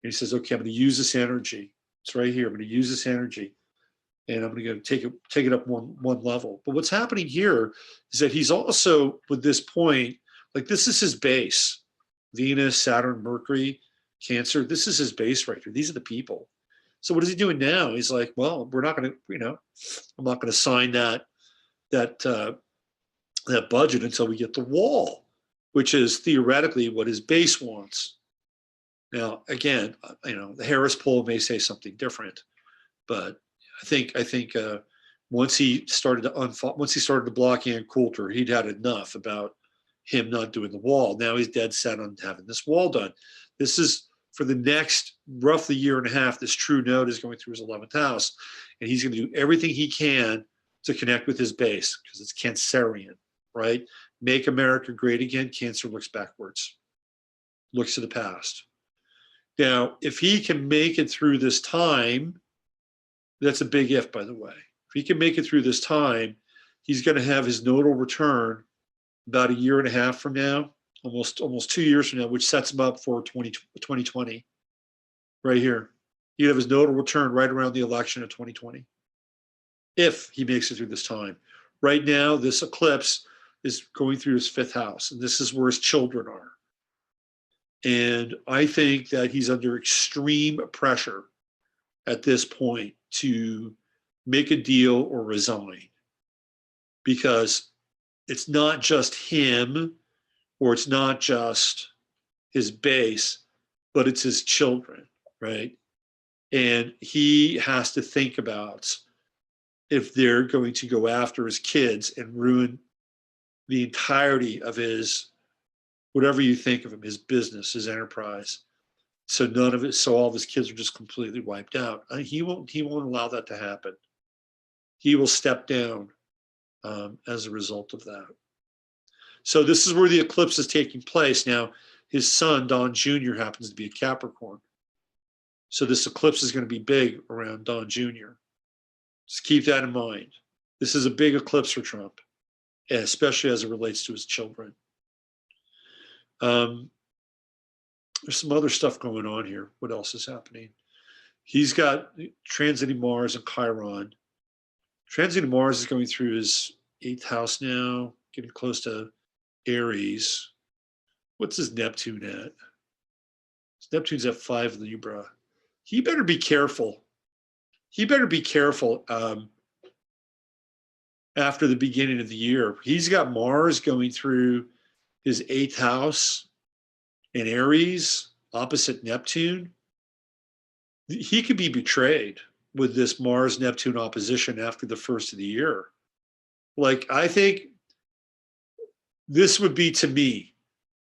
[SPEAKER 1] And he says, okay, I'm going to use this energy. It's right here. I'm going to use this energy, and I'm going to take it up one level. But what's happening here is that he's also, with this point, like this is his base. Venus, Saturn, Mercury, Cancer, this is his base right here. These are the people. So what is he doing now? He's like, well, we're not going to, I'm not going to sign that budget until we get the wall, which is theoretically what his base wants. Now, again, the Harris poll may say something different, but I think once he started to block Ann Coulter, he'd had enough about him not doing the wall. Now he's dead set on having this wall done. This is for the next roughly year and a half. This true node is going through his 11th house, and he's going to do everything he can to connect with his base because it's Cancerian, right? Make America great again. Cancer looks backwards, looks to the past. Now, if he can make it through this time, that's a big if, by the way. If he can make it through this time, he's going to have his nodal return about a year and a half from now, almost 2 years from now, which sets him up for 2020. right here. He'd have his nodal return right around the election of 2020, if he makes it through this time. Right now, this eclipse is going through his 5th house, and this is where his children are. And I think that he's under extreme pressure at this point to make a deal or resign, because it's not just him, or it's not just his base, but it's his children, right? And he has to think about if they're going to go after his kids and ruin the entirety of his, whatever you think of him, his business, his enterprise. So none of it, so all of his kids are just completely wiped out. He won't allow that to happen. He will step down as a result of that. So this is where the eclipse is taking place. Now, his son, Don Jr., happens to be a Capricorn. So this eclipse is going to be big around Don Jr. Just keep that in mind. This is a big eclipse for Trump, especially as it relates to his children. There's some other stuff going on here. What else is happening? He's got transiting Mars and Chiron. Transiting Mars is going through his 8th house now, getting close to Aries. What's his Neptune at? His Neptune's at 5 Libra. He better be careful. He better be careful after the beginning of the year. He's got Mars going through his 8th house in Aries, opposite Neptune. He could be betrayed with this Mars-Neptune opposition after the first of the year. Like, I think this would be, to me,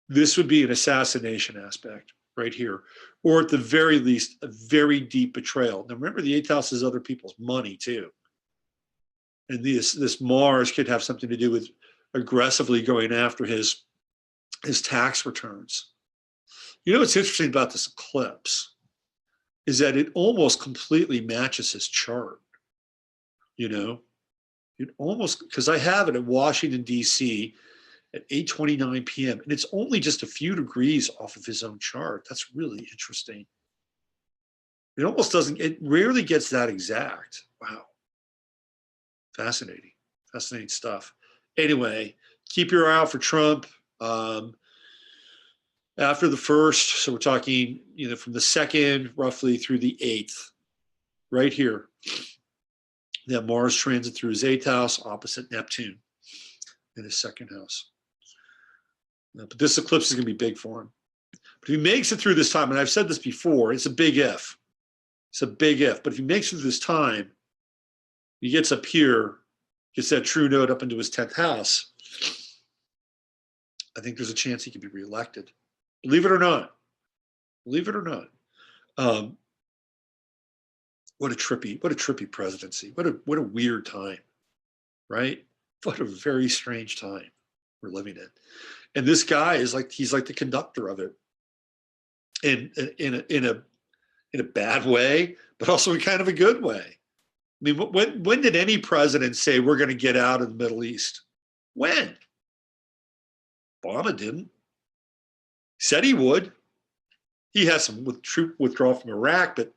[SPEAKER 1] this would be an assassination aspect right here, or at the very least, a very deep betrayal. Now, remember, the 8th house is other people's money too. And this Mars could have something to do with aggressively going after his tax returns. You know what's interesting about this eclipse is that it almost completely matches his chart. You know, it almost, because I have it in Washington, D.C. at 8:29 p.m. and it's only just a few degrees off of his own chart. That's really interesting. It almost doesn't, it rarely gets that exact. Wow. Fascinating, fascinating stuff. Anyway, keep your eye out for Trump. After the 1st, so we're talking, you know, from the 2nd roughly through the 8th, right here, that Mars transit through his 8th house, opposite Neptune in his 2nd house. But this eclipse is going to be big for him. But if he makes it through this time, and I've said this before, it's a big if. It's a big if. But if he makes it through this time, he gets up here, gets that true node up into his 10th house, I think there's a chance he could be reelected. Believe it or not. Believe it or not. What a trippy presidency. What a weird time, right? What a very strange time we're living in. And this guy is like, he's like the conductor of it, in a bad way, but also in kind of a good way. I mean, when did any president say we're going to get out of the Middle East? When? Obama didn't. Said he would. He has some troop withdrawal from Iraq, but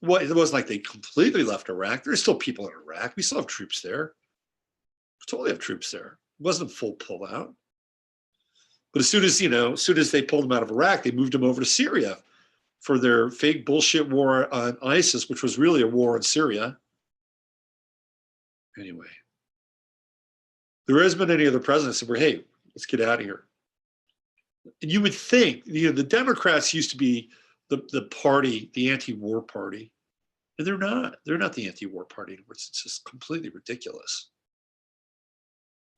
[SPEAKER 1] it wasn't like they completely left Iraq. There's still people in Iraq. We still have troops there. We totally have troops there. It wasn't a full pullout. But as soon as they pulled them out of Iraq, they moved them over to Syria for their fake bullshit war on ISIS, which was really a war in Syria. Anyway, there hasn't been any other presidents that were, hey, let's get out of here. And you would think, the Democrats used to be the party, the anti-war party, and they're not. They're not the anti-war party anymore. It's just completely ridiculous.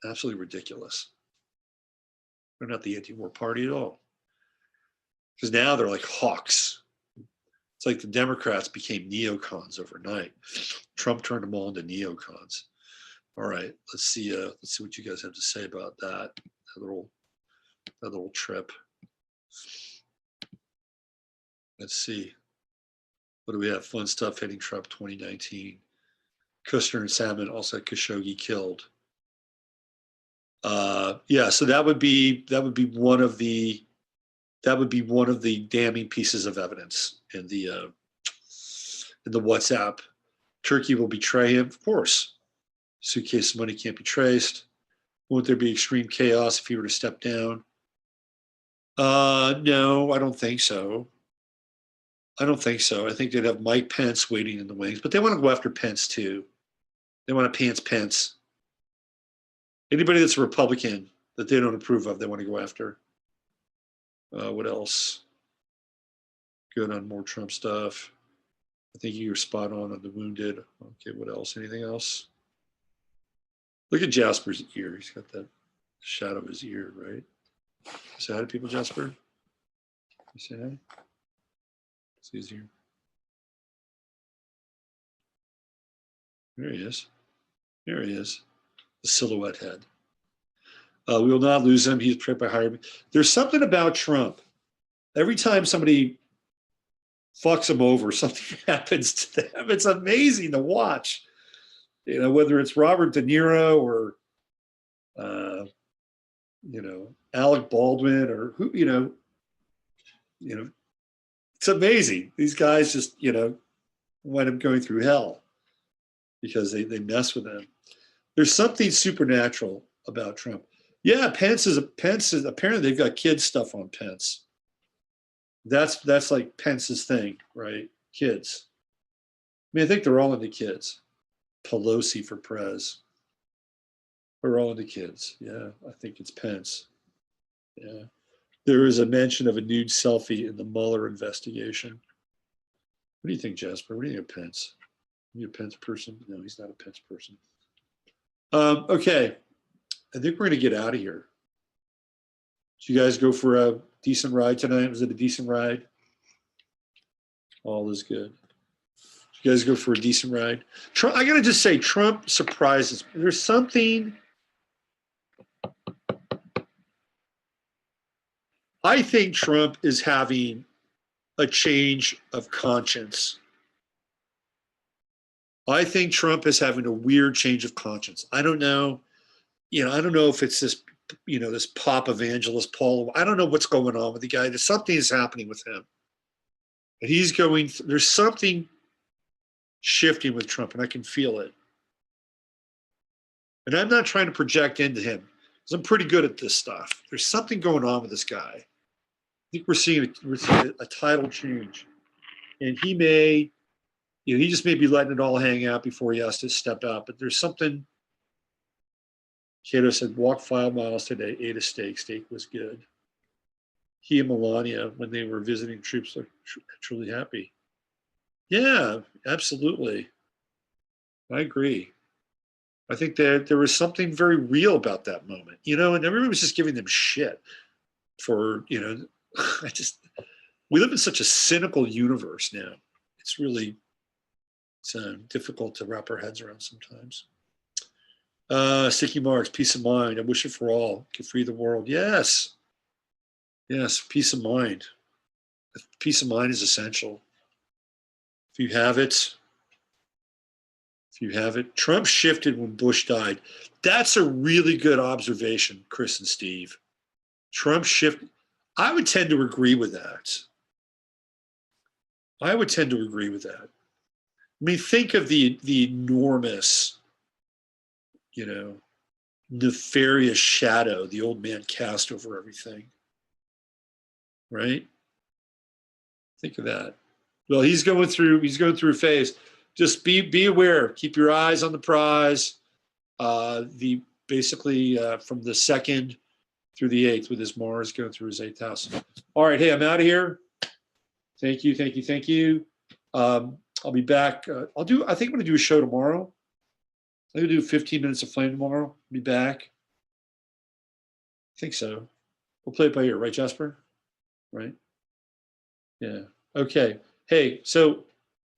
[SPEAKER 1] Absolutely ridiculous. They're not the anti-war party at all. Because now they're like hawks. It's like the Democrats became neocons overnight. Trump turned them all into neocons. All right, let's see what you guys have to say about that little trip. Let's see. What do we have? Fun stuff hitting Trump 2019. Kushner and Salmon also had Khashoggi killed. Yeah, so that would be one of the that would be one of the damning pieces of evidence in the WhatsApp. Turkey will betray him, of course. Suitcase of money can't be traced. Won't there be extreme chaos if he were to step down? No, I don't think so. I don't think so. I think they'd have Mike Pence waiting in the wings, but they want to go after Pence too. They want to Pence. Anybody that's a Republican that they don't approve of, they want to go after. What else? Good on more Trump stuff. I think you're spot on the wounded. Okay, what else? Anything else? Look at Jasper's ear. He's got that shadow of his ear, right? Say hi to people, Jasper. You say hi? See his ear. There he is. There he is. The silhouette head. We will not lose him. He's prayed by hiring. There's something about Trump. Every time somebody fucks him over, something happens to them. It's amazing to watch. You know, whether it's Robert De Niro or, you know, Alec Baldwin or who, you know, it's amazing. These guys just, you know, wind up going through hell because they mess with them. There's something supernatural about Trump. Yeah, Pence is apparently they've got kids stuff on Pence. That's like Pence's thing, right? Kids. I mean, I think they're all into kids. Pelosi for Prez. We're all into kids. Yeah, I think it's Pence. Yeah. There is a mention of a nude selfie in the Mueller investigation. What do you think, Jasper? What do you think of Pence? Are you a Pence person? No, he's not a Pence person. Okay. I think we're going to get out of here. Did you guys go for a decent ride tonight? Was it a decent ride? All is good. Did you guys go for a decent ride? Trump, I got to just say, Trump surprises. There's something. I think Trump is having a change of conscience. I think Trump is having a weird change of conscience. I don't know. You know, I don't know if it's this, you know, this pop evangelist Paul. I don't know what's going on with the guy. There's something is happening with him. And he's going, there's something shifting with Trump, and I can feel it. And I'm not trying to project into him, because I'm pretty good at this stuff. There's something going on with this guy. I think we're seeing a tidal change. And he may, you know, he just may be letting it all hang out before he has to step out. But there's something. Cato said, walked 5 miles today, ate a steak. Steak was good. He and Melania, when they were visiting troops, are truly happy. Yeah, absolutely. I agree. I think that there was something very real about that moment, you know, and everyone was just giving them shit for, you know, we live in such a cynical universe now. It's really, it's difficult to wrap our heads around sometimes. Sticky Marks, peace of mind. I wish it for all. Can free the world. Yes. Yes, peace of mind. Peace of mind is essential. If you have it, Trump shifted when Bush died. That's a really good observation, Chris and Steve. Trump shifted. I would tend to agree with that. I mean, think of the enormous, you know, nefarious shadow the old man cast over everything. Right? Think of that. Well, he's going through a phase. Just be aware. Keep your eyes on the prize. Basically from the 2nd through the 8th with his Mars going through his 8th house. All right, hey, I'm out of here. Thank you. I'll be back. I think I'm going to do a show tomorrow. I'm going to do 15 minutes of flame tomorrow. I'll be back. I think so. We'll play it by ear, right, Jasper? Right? Yeah. Okay. Hey, so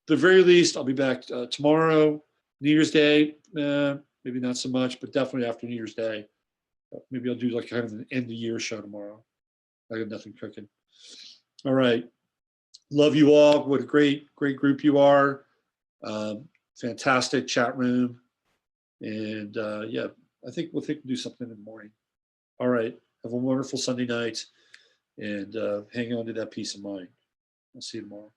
[SPEAKER 1] the very least, I'll be back tomorrow, New Year's Day. Maybe not so much, but definitely after New Year's Day. Maybe I'll do like kind of an end of the year show tomorrow. I got nothing cooking. All right. Love you all. What a great group you are. Fantastic chat room. And I think we'll do something in the morning. All right. Have a wonderful Sunday night. and hang on to that peace of mind. I'll see you tomorrow.